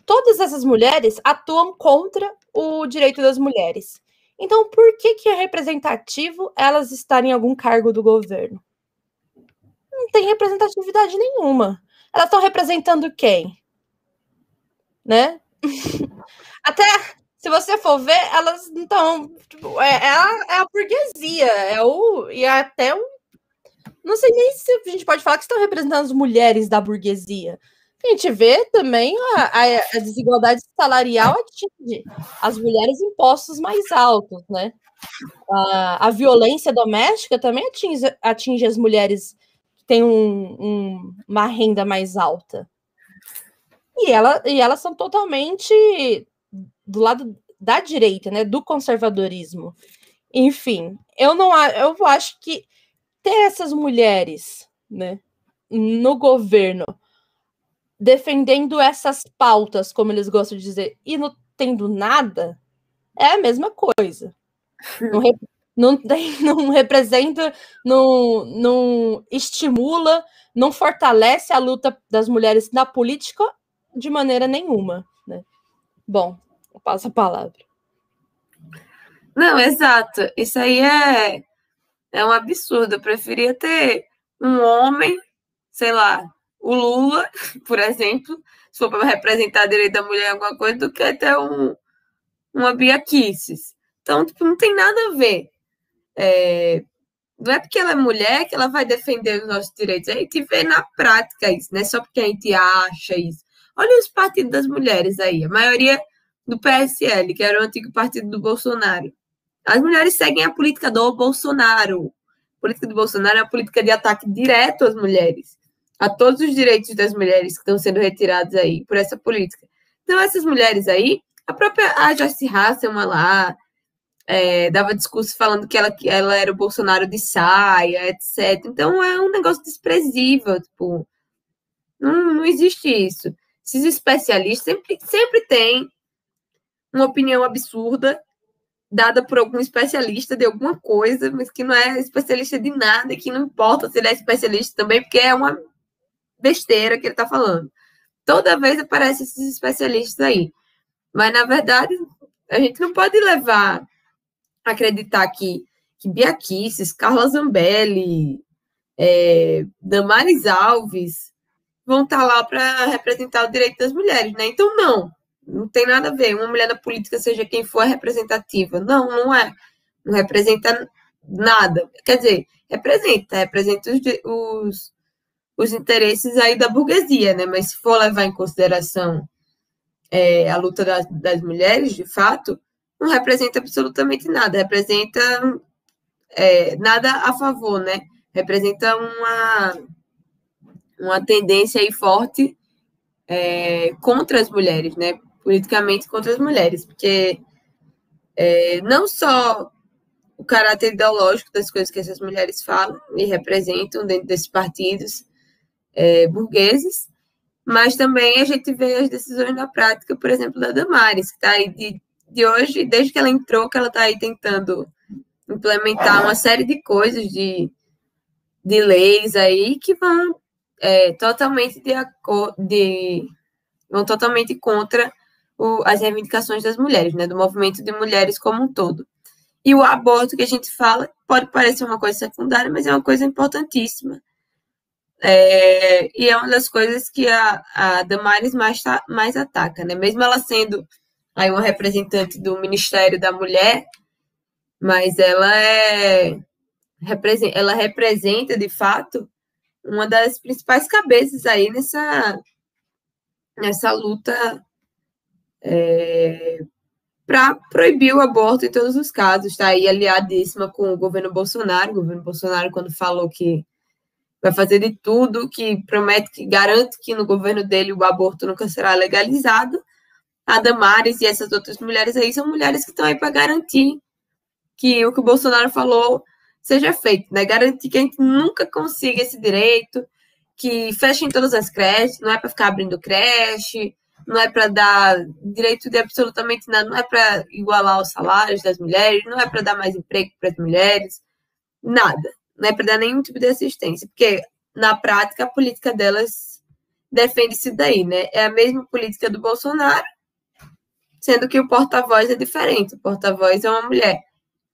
todas essas mulheres atuam contra o direito das mulheres. Então, por que é representativo elas estarem em algum cargo do governo? Não tem representatividade nenhuma. Elas estão representando quem? Né? Até, se você for ver, elas então, tipo, é a burguesia, e até não sei nem se a gente pode falar que estão representando as mulheres da burguesia. A gente vê também a desigualdade salarial atinge as mulheres em postos mais altos, né? A violência doméstica também atinge as mulheres que têm uma renda mais alta. E elas são totalmente do lado da direita, né? Do conservadorismo. Enfim, eu acho que ter essas mulheres, né, no governo defendendo essas pautas, como eles gostam de dizer, e não tendo nada, é a mesma coisa. Não representa, não estimula, não fortalece a luta das mulheres na política de maneira nenhuma, né? Bom, eu passo a palavra. Não, exato. Isso aí é um absurdo. Eu preferia ter um homem, sei lá, o Lula, por exemplo, se for para representar a direito da mulher em alguma coisa, do que ter uma Bia Kicis. Então, tipo, não tem nada a ver. Não é porque ela é mulher que ela vai defender os nossos direitos. A gente vê na prática isso, não é só porque a gente acha isso. Olha os partidos das mulheres aí. A maioria do PSL, que era o antigo partido do Bolsonaro. As mulheres seguem a política do Bolsonaro. A política do Bolsonaro é a política de ataque direto às mulheres, a todos os direitos das mulheres que estão sendo retirados aí por essa política. Então, essas mulheres aí, a Joyce Hasselman lá, dava discurso falando que ela era o Bolsonaro de saia, etc. Então, é um negócio desprezível, tipo, não existe isso. Esses especialistas sempre têm uma opinião absurda dada por algum especialista de alguma coisa, mas que não é especialista de nada, que não importa se ele é especialista também, porque é uma besteira que ele está falando. Toda vez aparecem esses especialistas aí. Mas, na verdade, a gente não pode acreditar que Bia Kicis, Carla Zambelli, Damares Alves vão estar lá para representar o direito das mulheres, né? Então, não tem nada a ver. Uma mulher na política, seja quem for, é representativa. Não é. Não representa nada. Quer dizer, representa os interesses aí da burguesia, né? Mas se for levar em consideração a luta das mulheres, de fato, não representa absolutamente nada, representa nada a favor, né? Representa uma tendência aí forte contra as mulheres, né? Politicamente contra as mulheres, porque não só o caráter ideológico das coisas que essas mulheres falam e representam dentro desses partidos burgueses, mas também a gente vê as decisões na prática, por exemplo, da Damares, que está aí de hoje, desde que ela entrou, que ela está aí tentando implementar uma série de coisas, de leis aí, que vão totalmente vão totalmente contra as reivindicações das mulheres, né, do movimento de mulheres como um todo. E o aborto que a gente fala pode parecer uma coisa secundária, mas é uma coisa importantíssima. E é uma das coisas que a Damares mais ataca, né? Mesmo ela sendo aí uma representante do Ministério da Mulher, mas ela representa, de fato, uma das principais cabeças aí nessa luta para proibir o aborto em todos os casos. Está aí aliadíssima com o governo Bolsonaro. O governo Bolsonaro, quando falou que vai fazer de tudo, que promete, que garante que no governo dele o aborto nunca será legalizado, a Damares e essas outras mulheres aí são mulheres que estão aí para garantir que o Bolsonaro falou seja feito, né? Garantir que a gente nunca consiga esse direito, que fechem todas as creches, não é para ficar abrindo creche, não é para dar direito de absolutamente nada, não é para igualar os salários das mulheres, não é para dar mais emprego para as mulheres, nada. Não é para dar nenhum tipo de assistência, porque, na prática, a política delas defende isso daí, né? É a mesma política do Bolsonaro, sendo que o porta-voz é diferente. O porta-voz é uma mulher,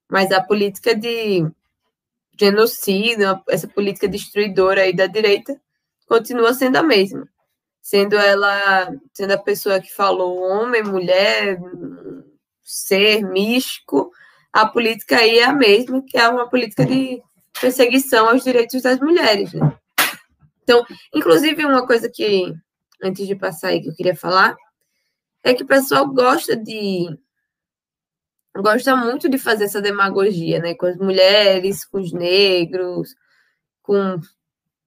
mas a política de genocídio, essa política destruidora aí da direita, continua sendo a mesma. Sendo a pessoa que falou homem, mulher, ser, místico, a política aí é a mesma, que é uma política de perseguição aos direitos das mulheres, né? Então, inclusive, uma coisa que, antes de passar aí, que eu queria falar, é que o pessoal gosta muito de fazer essa demagogia, né? Com as mulheres, com os negros, com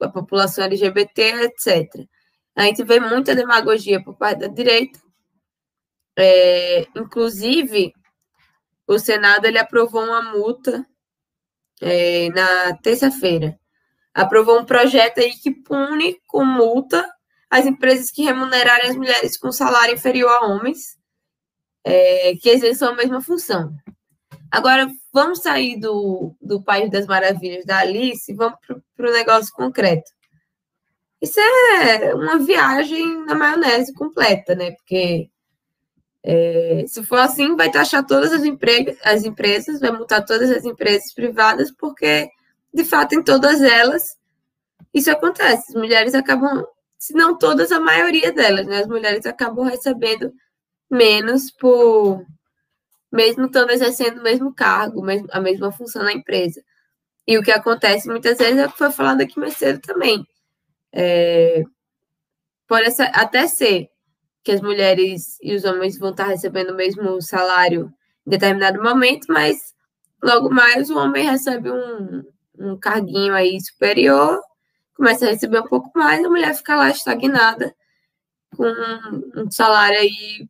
a população LGBT, etc. A gente vê muita demagogia por parte da direita. Inclusive, o Senado ele aprovou uma multa na terça-feira. Aprovou um projeto aí que pune com multa as empresas que remunerarem as mulheres com salário inferior a homens, que exerçam a mesma função. Agora, vamos sair do País das Maravilhas da Alice e vamos para o negócio concreto. Isso é uma viagem na maionese completa, né? Porque se for assim, vai taxar todas as empresas, vai multar todas as empresas privadas, porque, de fato, em todas elas, isso acontece. As mulheres acabam, se não todas, a maioria delas, né? As mulheres acabam recebendo menos mesmo estando exercendo o mesmo cargo, a mesma função na empresa. E o que acontece muitas vezes é o que foi falado aqui mais cedo também. Pode até ser que as mulheres e os homens vão estar recebendo o mesmo salário em determinado momento, mas logo mais o homem recebe um carguinho aí superior, começa a receber um pouco mais, a mulher fica lá estagnada com um salário aí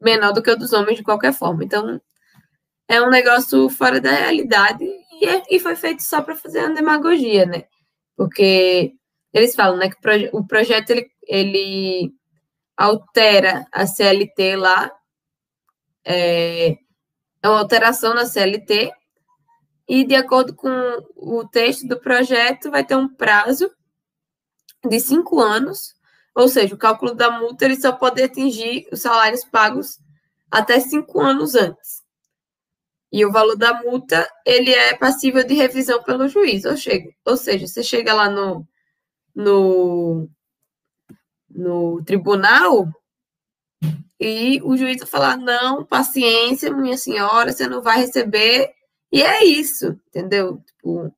menor do que o dos homens de qualquer forma. Então, é um negócio fora da realidade e foi feito só para fazer uma demagogia, né? Porque eles falam, né, que o projeto ele altera a CLT lá, é uma alteração na CLT, e de acordo com o texto do projeto, vai ter um prazo de 5 anos, ou seja, o cálculo da multa ele só pode atingir os salários pagos até 5 anos antes. E o valor da multa ele é passível de revisão pelo juiz, ou seja, você chega lá no tribunal e o juiz vai falar, não, paciência, minha senhora, você não vai receber, e é isso, entendeu? Tipo,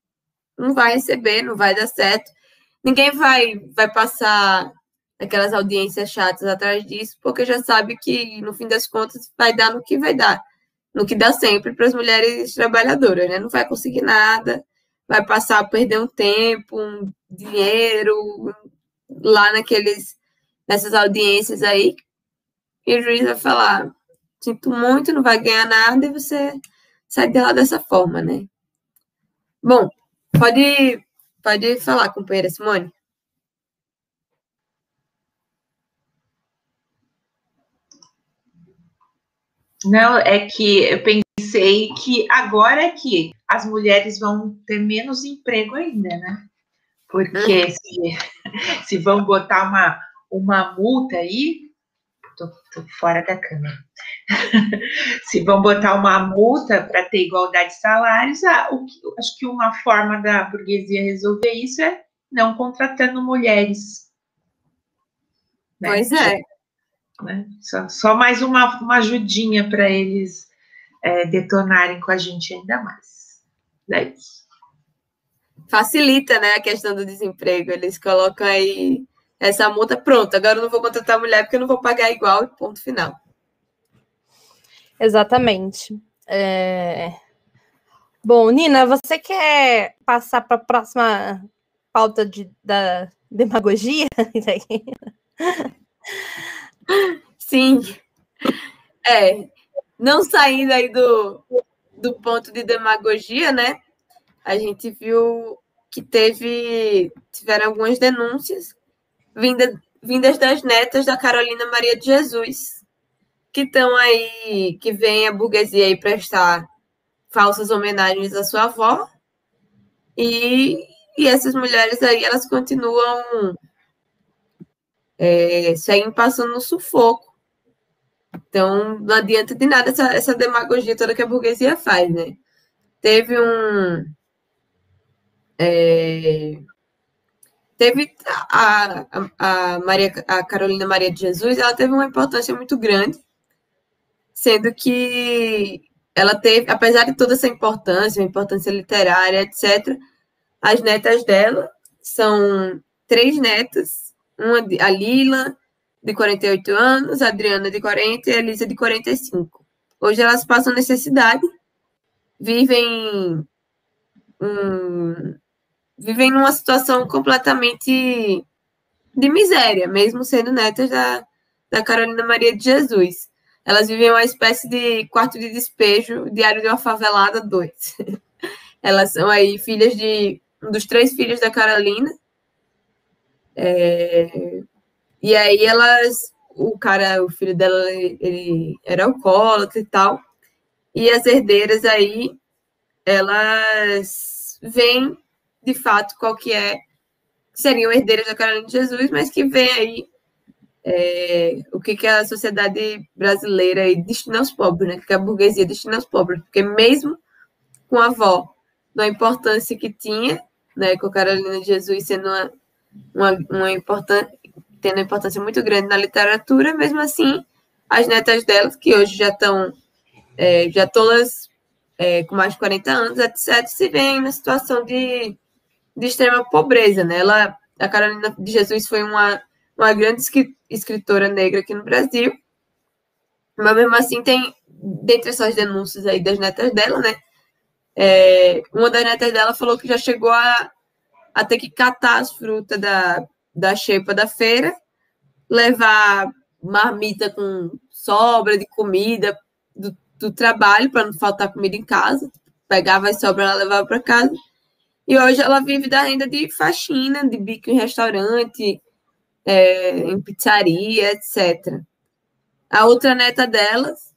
não vai receber, não vai dar certo. ninguém vai passar aquelas audiências chatas atrás disso, porque já sabe que, no fim das contas, vai dar no que vai dar. No que dá sempre para as mulheres trabalhadoras, né? Não vai conseguir nada, vai passar a perder um tempo, um dinheiro lá nessas audiências aí, e o juiz vai falar, sinto muito, não vai ganhar nada, e você sai de lá dessa forma, né? Bom, pode falar, companheira Simone. Não, é que eu pensei que agora é que as mulheres vão ter menos emprego ainda, né? Porque se vão botar uma multa aí, tô fora da câmera. Se vão botar uma multa para ter igualdade de salários, acho que uma forma da burguesia resolver isso é não contratando mulheres. Né? Pois é. Né? Só mais uma ajudinha para eles detonarem com a gente ainda mais. É isso. Facilita, né, a questão do desemprego. Eles colocam aí essa multa, pronto, agora eu não vou contratar mulher porque eu não vou pagar igual, ponto final. Exatamente. Bom, Nina, você quer passar para a próxima pauta da demagogia? Sim. Não saindo aí do ponto de demagogia, né? A gente viu que tiveram algumas denúncias vindas das netas da Carolina Maria de Jesus, que estão aí, que vem a burguesia aí prestar falsas homenagens à sua avó, e essas mulheres aí, elas continuam seguem passando no sufoco. Então, não adianta de nada essa demagogia toda que a burguesia faz, né? Teve a Carolina Maria de Jesus, ela teve uma importância muito grande, sendo que ela teve, apesar de toda essa importância, a importância literária, etc., as netas dela são 3 netas, a Lila, de 48 anos, a Adriana, de 40 e a Elisa, de 45. Hoje elas passam necessidade, vivem numa situação completamente de miséria, mesmo sendo netas da Carolina Maria de Jesus. Elas vivem uma espécie de quarto de despejo, diário de uma favelada 2. Elas são aí filhas de um dos 3 filhos da Carolina. E aí o filho dela, ele era alcoólatra e tal. E as herdeiras aí, elas veem, de fato, qual que seriam herdeiras da Carolina de Jesus, mas que vem aí o que a sociedade brasileira destina aos pobres, né? Que a burguesia destina aos pobres. Porque mesmo com a avó, da importância que tinha, né, com a Carolina de Jesus sendo uma tendo uma importância muito grande na literatura, mesmo assim, as netas delas, que hoje já estão já todas com mais de 40 anos, etc., se veem na situação de extrema pobreza, né? A Carolina de Jesus foi uma grande escritora negra aqui no Brasil, mas mesmo assim tem, dentre essas denúncias aí das netas dela, né? Uma das netas dela falou que já chegou a ter que catar as frutas da xepa da feira, levar marmita com sobra de comida do trabalho, para não faltar comida em casa, pegava as sobras, ela levava para casa. E hoje ela vive da renda de faxina, de bico em restaurante, em pizzaria, etc. A outra neta delas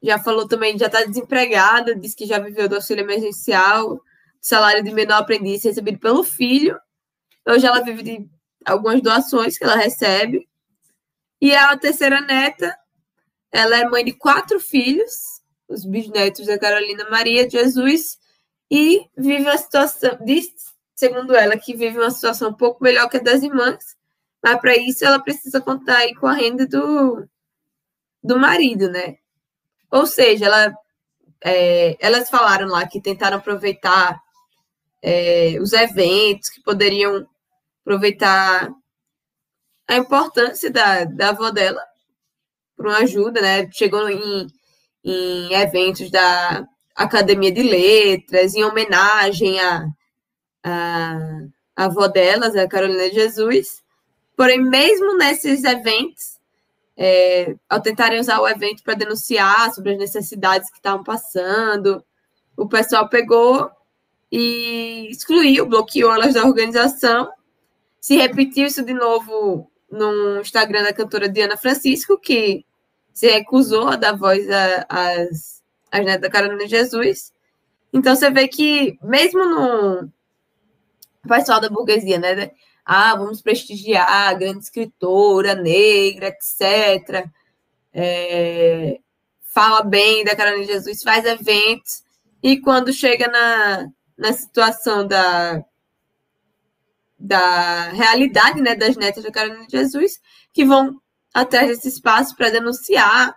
já falou também, já está desempregada, disse que já viveu do auxílio emergencial, salário de menor aprendiz recebido pelo filho. Hoje ela vive de algumas doações que ela recebe. E a terceira neta, ela é mãe de 4 filhos, os bisnetos da Carolina Maria de Jesus, e vive uma situação, segundo ela, que vive uma situação um pouco melhor que a das irmãs, mas para isso ela precisa contar aí com a renda do marido, né? Ou seja, elas falaram lá que tentaram aproveitar os eventos que poderiam aproveitar a importância da avó dela por uma ajuda, né? Chegou em eventos da Academia de Letras, em homenagem à avó delas, a Carolina de Jesus. Porém, mesmo nesses eventos, ao tentarem usar o evento para denunciar sobre as necessidades que estavam passando, o pessoal pegou e excluiu, bloqueou elas da organização. Se repetiu isso de novo no Instagram da cantora Diana Francisco, que se recusou a dar voz às netas da Carolina de Jesus. Então, você vê que, mesmo no pessoal da burguesia, né? Vamos prestigiar a grande escritora negra, etc. Fala bem da Carolina de Jesus, faz eventos, e quando chega na situação da realidade, né, das netas da Carolina de Jesus, que vão atrás desse espaço para denunciar,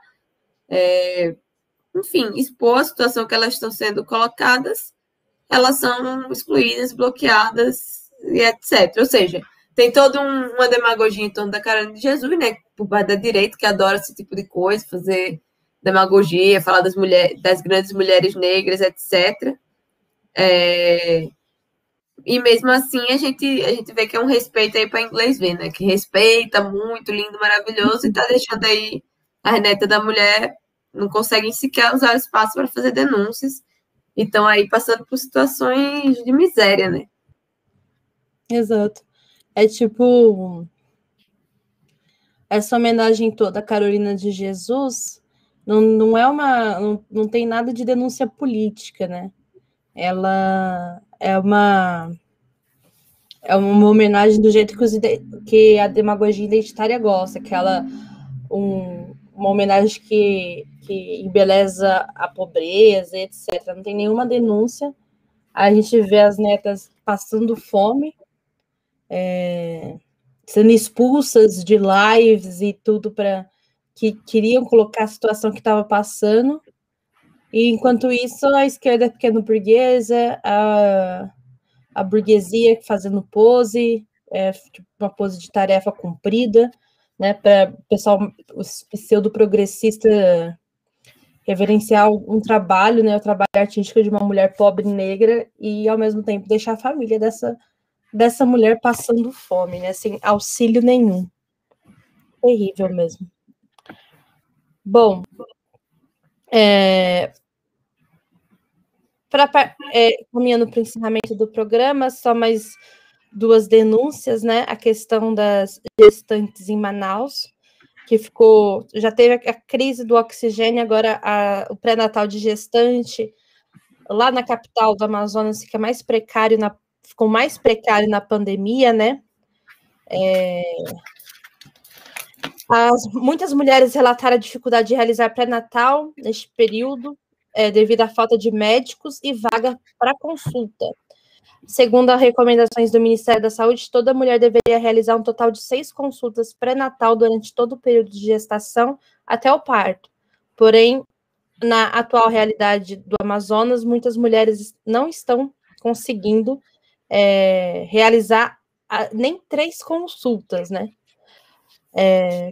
enfim, expor a situação que elas estão sendo colocadas, elas são excluídas, bloqueadas e etc. Ou seja, tem toda uma demagogia em torno da Carolina de Jesus, né, por parte da direita, que adora esse tipo de coisa, fazer demagogia, falar das grandes mulheres negras, etc. E mesmo assim a gente vê que é um respeito aí para inglês ver, né? Que respeita muito, lindo, maravilhoso, e tá deixando aí a neta da mulher, não conseguem sequer usar o espaço para fazer denúncias, e estão aí passando por situações de miséria, né? Exato. É tipo, essa homenagem toda à Carolina de Jesus não é não tem nada de denúncia política, né? Ela é uma homenagem do jeito que a demagogia identitária gosta, uma homenagem que embeleza a pobreza, etc. Não tem nenhuma denúncia. A gente vê as netas passando fome, sendo expulsas de lives e tudo que queriam colocar a situação que estava passando. E enquanto isso, a esquerda pequeno burguesa, a burguesia fazendo pose, tipo uma pose de tarefa cumprida, né, para o pessoal, os pseudo-progressistas, reverenciar um trabalho, né, o trabalho artístico de uma mulher pobre negra, e ao mesmo tempo deixar a família dessa mulher passando fome, né, sem auxílio nenhum. Terrível mesmo. Bom, caminhando para o encerramento do programa, só mais 2 denúncias, né? A questão das gestantes em Manaus, que já teve a crise do oxigênio, agora o pré-natal de gestante lá na capital do Amazonas ficou mais precário na pandemia, né? Muitas mulheres relataram a dificuldade de realizar pré-natal neste período, devido à falta de médicos e vaga para consulta. Segundo as recomendações do Ministério da Saúde, toda mulher deveria realizar um total de 6 consultas pré-natal durante todo o período de gestação até o parto. Porém, na atual realidade do Amazonas, muitas mulheres não estão conseguindo realizar nem 3 consultas, né?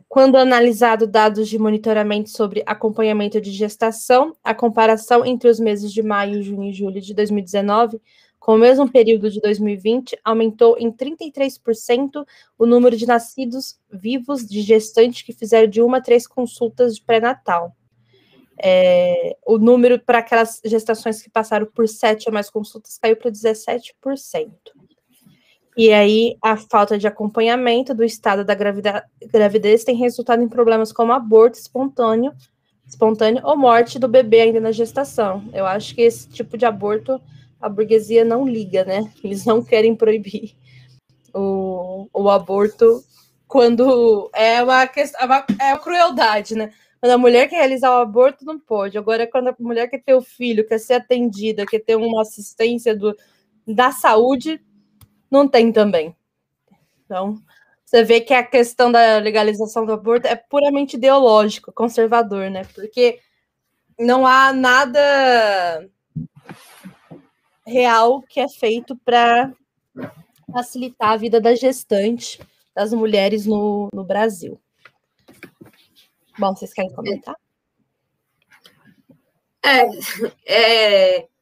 Quando analisado dados de monitoramento sobre acompanhamento de gestação, a comparação entre os meses de maio, junho e julho de 2019 com o mesmo período de 2020, aumentou em 33% o número de nascidos vivos de gestantes que fizeram de 1 a 3 consultas de pré-natal. O número para aquelas gestações que passaram por 7 ou mais consultas caiu para 17%. E aí, a falta de acompanhamento do estado da gravidez tem resultado em problemas como aborto espontâneo ou morte do bebê ainda na gestação. Eu acho que esse tipo de aborto a burguesia não liga, né? Eles não querem proibir o aborto quando é uma crueldade, né? Quando a mulher quer realizar o aborto, não pode. Agora, quando a mulher quer ter o filho, quer ser atendida, quer ter uma assistência da saúde, não tem também. Então, você vê que a questão da legalização do aborto é puramente ideológico, conservador, né? Porque não há nada real que é feito para facilitar a vida da gestante, das mulheres no Brasil. Bom, vocês querem comentar?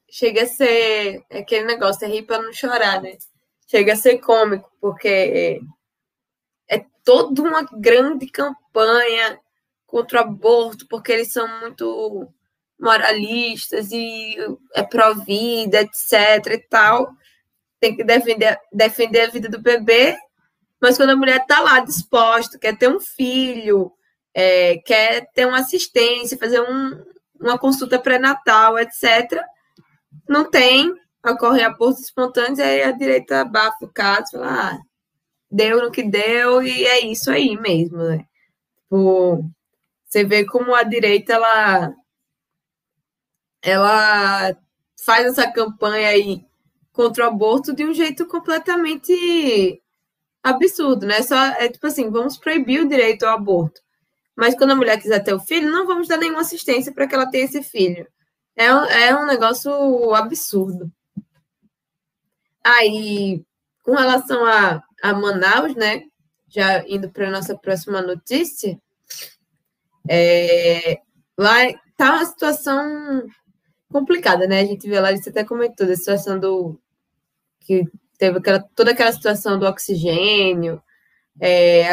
Chega a ser aquele negócio, rir para não chorar, né? Chega a ser cômico, porque é toda uma grande campanha contra o aborto, porque eles são muito moralistas e é pró-vida, etc. e tal. Tem que defender a vida do bebê, mas quando a mulher está lá disposta, quer ter um filho, quer ter uma assistência, fazer uma consulta pré-natal, etc., não tem, ocorrem abortos espontâneos, aí a direita abafa o caso, fala, deu no que deu, e é isso aí mesmo, né? Você vê como a direita, ela faz essa campanha aí contra o aborto de um jeito completamente absurdo, né? Tipo assim, vamos proibir o direito ao aborto. Mas quando a mulher quiser ter o filho, não vamos dar nenhuma assistência para que ela tenha esse filho. É um negócio absurdo. Aí, com relação a Manaus, né? Já indo para a nossa próxima notícia, lá está uma situação complicada, né? A gente vê lá, você até comentou da situação que teve toda aquela situação do oxigênio,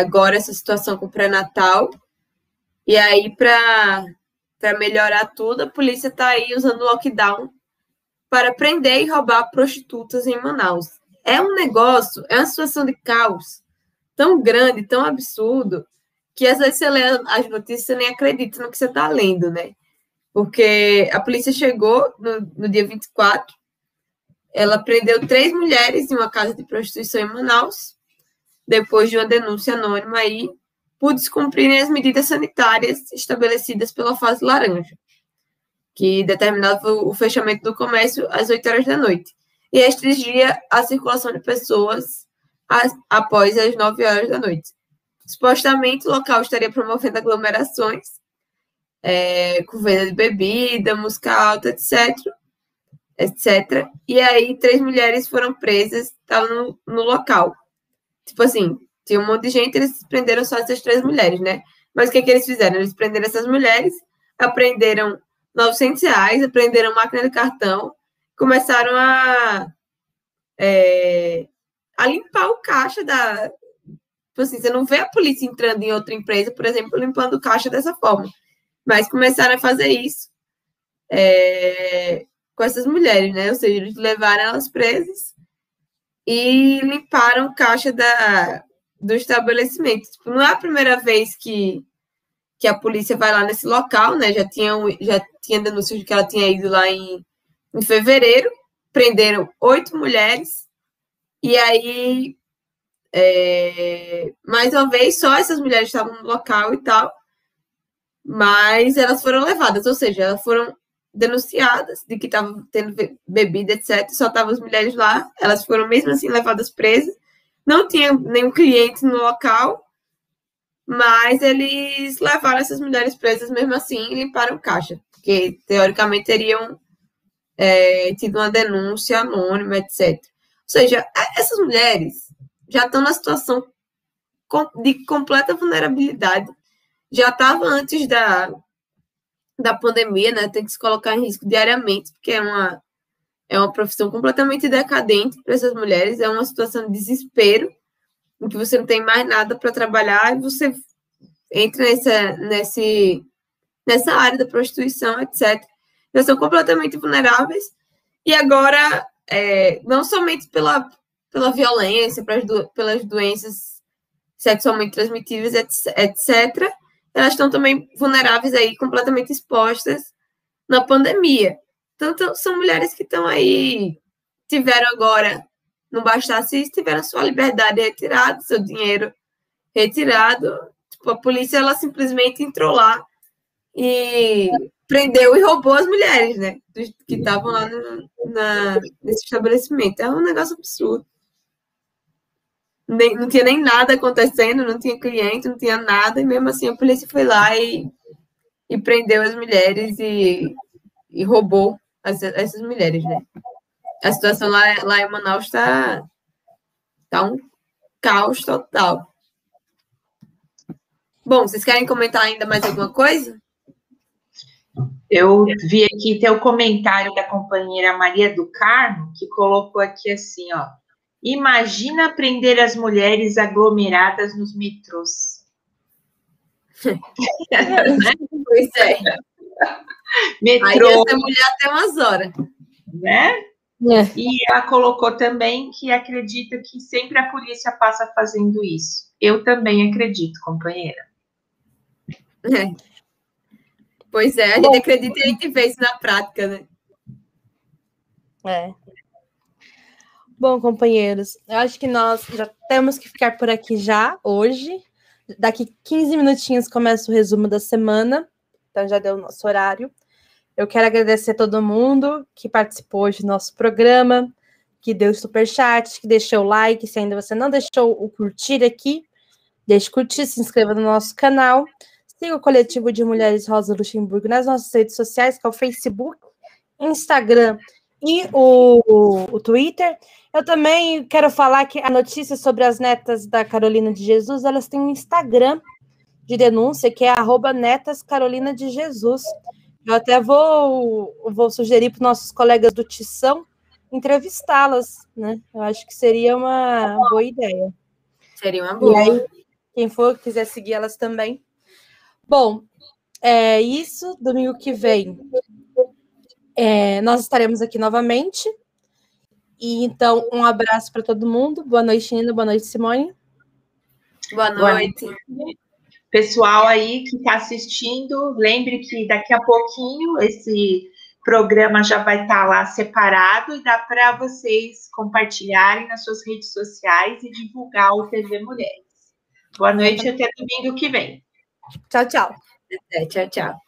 agora essa situação com o pré-natal. E aí, para melhorar tudo, a polícia está aí usando o lockdown para prender e roubar prostitutas em Manaus. É um negócio, é uma situação de caos tão grande, tão absurdo, que às vezes você lê as notícias e você nem acredita no que você está lendo, né? Porque a polícia chegou no dia 24, ela prendeu 3 mulheres em uma casa de prostituição em Manaus, depois de uma denúncia anônima aí, por descumprirem as medidas sanitárias estabelecidas pela fase laranja, que determinava o fechamento do comércio às 8 horas da noite, e restringia a circulação de pessoas após as 9 horas da noite. Supostamente, o local estaria promovendo aglomerações, com venda de bebida, música alta, etc. E aí, 3 mulheres foram presas, estavam no local. Tipo assim, tinha um monte de gente, eles prenderam só essas 3 mulheres, né? Mas o que eles fizeram? Eles prenderam essas mulheres, apreenderam R$900, apreenderam máquina de cartão, começaram a limpar o caixa da... Tipo assim, você não vê a polícia entrando em outra empresa, por exemplo, limpando o caixa dessa forma. Mas começaram a fazer isso com essas mulheres, né? Ou seja, eles levaram elas presas e limparam o caixa do estabelecimento. Tipo, não é a primeira vez que a polícia vai lá nesse local, né? Já tinha denúncias de que ela tinha ido lá em fevereiro, prenderam 8 mulheres, e aí, mais uma vez, só essas mulheres estavam no local e tal, mas elas foram levadas, ou seja, elas foram denunciadas de que estavam tendo bebida, etc. Só estavam as mulheres lá, elas foram mesmo assim levadas presas. Não tinha nenhum cliente no local, mas eles levaram essas mulheres presas mesmo assim e limparam o caixa, porque teoricamente teriam tido uma denúncia anônima, etc. Ou seja, essas mulheres já estão na situação de completa vulnerabilidade. Já estava antes da pandemia, né? Tem que se colocar em risco diariamente, porque é uma profissão completamente decadente para essas mulheres, é uma situação de desespero, em que você não tem mais nada para trabalhar e você entra nessa área da prostituição, etc. Elas são completamente vulneráveis, e agora, não somente pela violência, pelas doenças sexualmente transmissíveis, etc., elas estão também vulneráveis aí, completamente expostas na pandemia. Então, são mulheres que estão aí, tiveram agora, não bastasse isso, tiveram sua liberdade retirada, seu dinheiro retirado. Tipo, a polícia, ela simplesmente entrou lá e prendeu e roubou as mulheres, né? Que estavam lá nesse estabelecimento. É um negócio absurdo. Não tinha nem nada acontecendo, não tinha cliente, não tinha nada, e mesmo assim a polícia foi lá e prendeu as mulheres e roubou essas mulheres, né? A situação lá em Manaus está Tá um caos total. Bom, vocês querem comentar ainda mais alguma coisa? Eu vi aqui teu comentário da companheira Maria do Carmo, que colocou aqui assim, ó. Imagina prender as mulheres aglomeradas nos metrôs. Pois é. Metrô, Aí essa mulher até umas horas. né? É. E ela colocou também que acredita que sempre a polícia passa fazendo isso. Eu também acredito, companheira. É. Pois é, a gente acredita e a gente vê isso na prática, né? É. Bom, companheiros, eu acho que nós já temos que ficar por aqui já, hoje. Daqui 15 minutinhos começa o resumo da semana, então já deu o nosso horário. Eu quero agradecer a todo mundo que participou hoje do nosso programa, que deu superchat, que deixou o like. Se ainda você não deixou o curtir aqui, deixe curtir, se inscreva no nosso canal. Siga o Coletivo de Mulheres Rosa Luxemburgo nas nossas redes sociais, que é o Facebook, Instagram e o Twitter. Eu também quero falar que a notícia sobre as netas da Carolina de Jesus, elas têm um Instagram de denúncia, que é @netascarolinadejesus. Eu até vou sugerir para os nossos colegas do Tição entrevistá-las, né? Eu acho que seria uma boa ideia. Seria uma boa. E aí, quem for quiser seguir elas também. Bom, é isso. Domingo que vem nós estaremos aqui novamente. E então, um abraço para todo mundo. Boa noite, Nina. Boa noite, Simone. Boa noite. Pessoal aí que está assistindo, lembre que daqui a pouquinho esse programa já vai estar lá separado e dá para vocês compartilharem nas suas redes sociais e divulgar o TV Mulheres. Boa noite e até domingo que vem. Tchau, tchau. Tchau, tchau.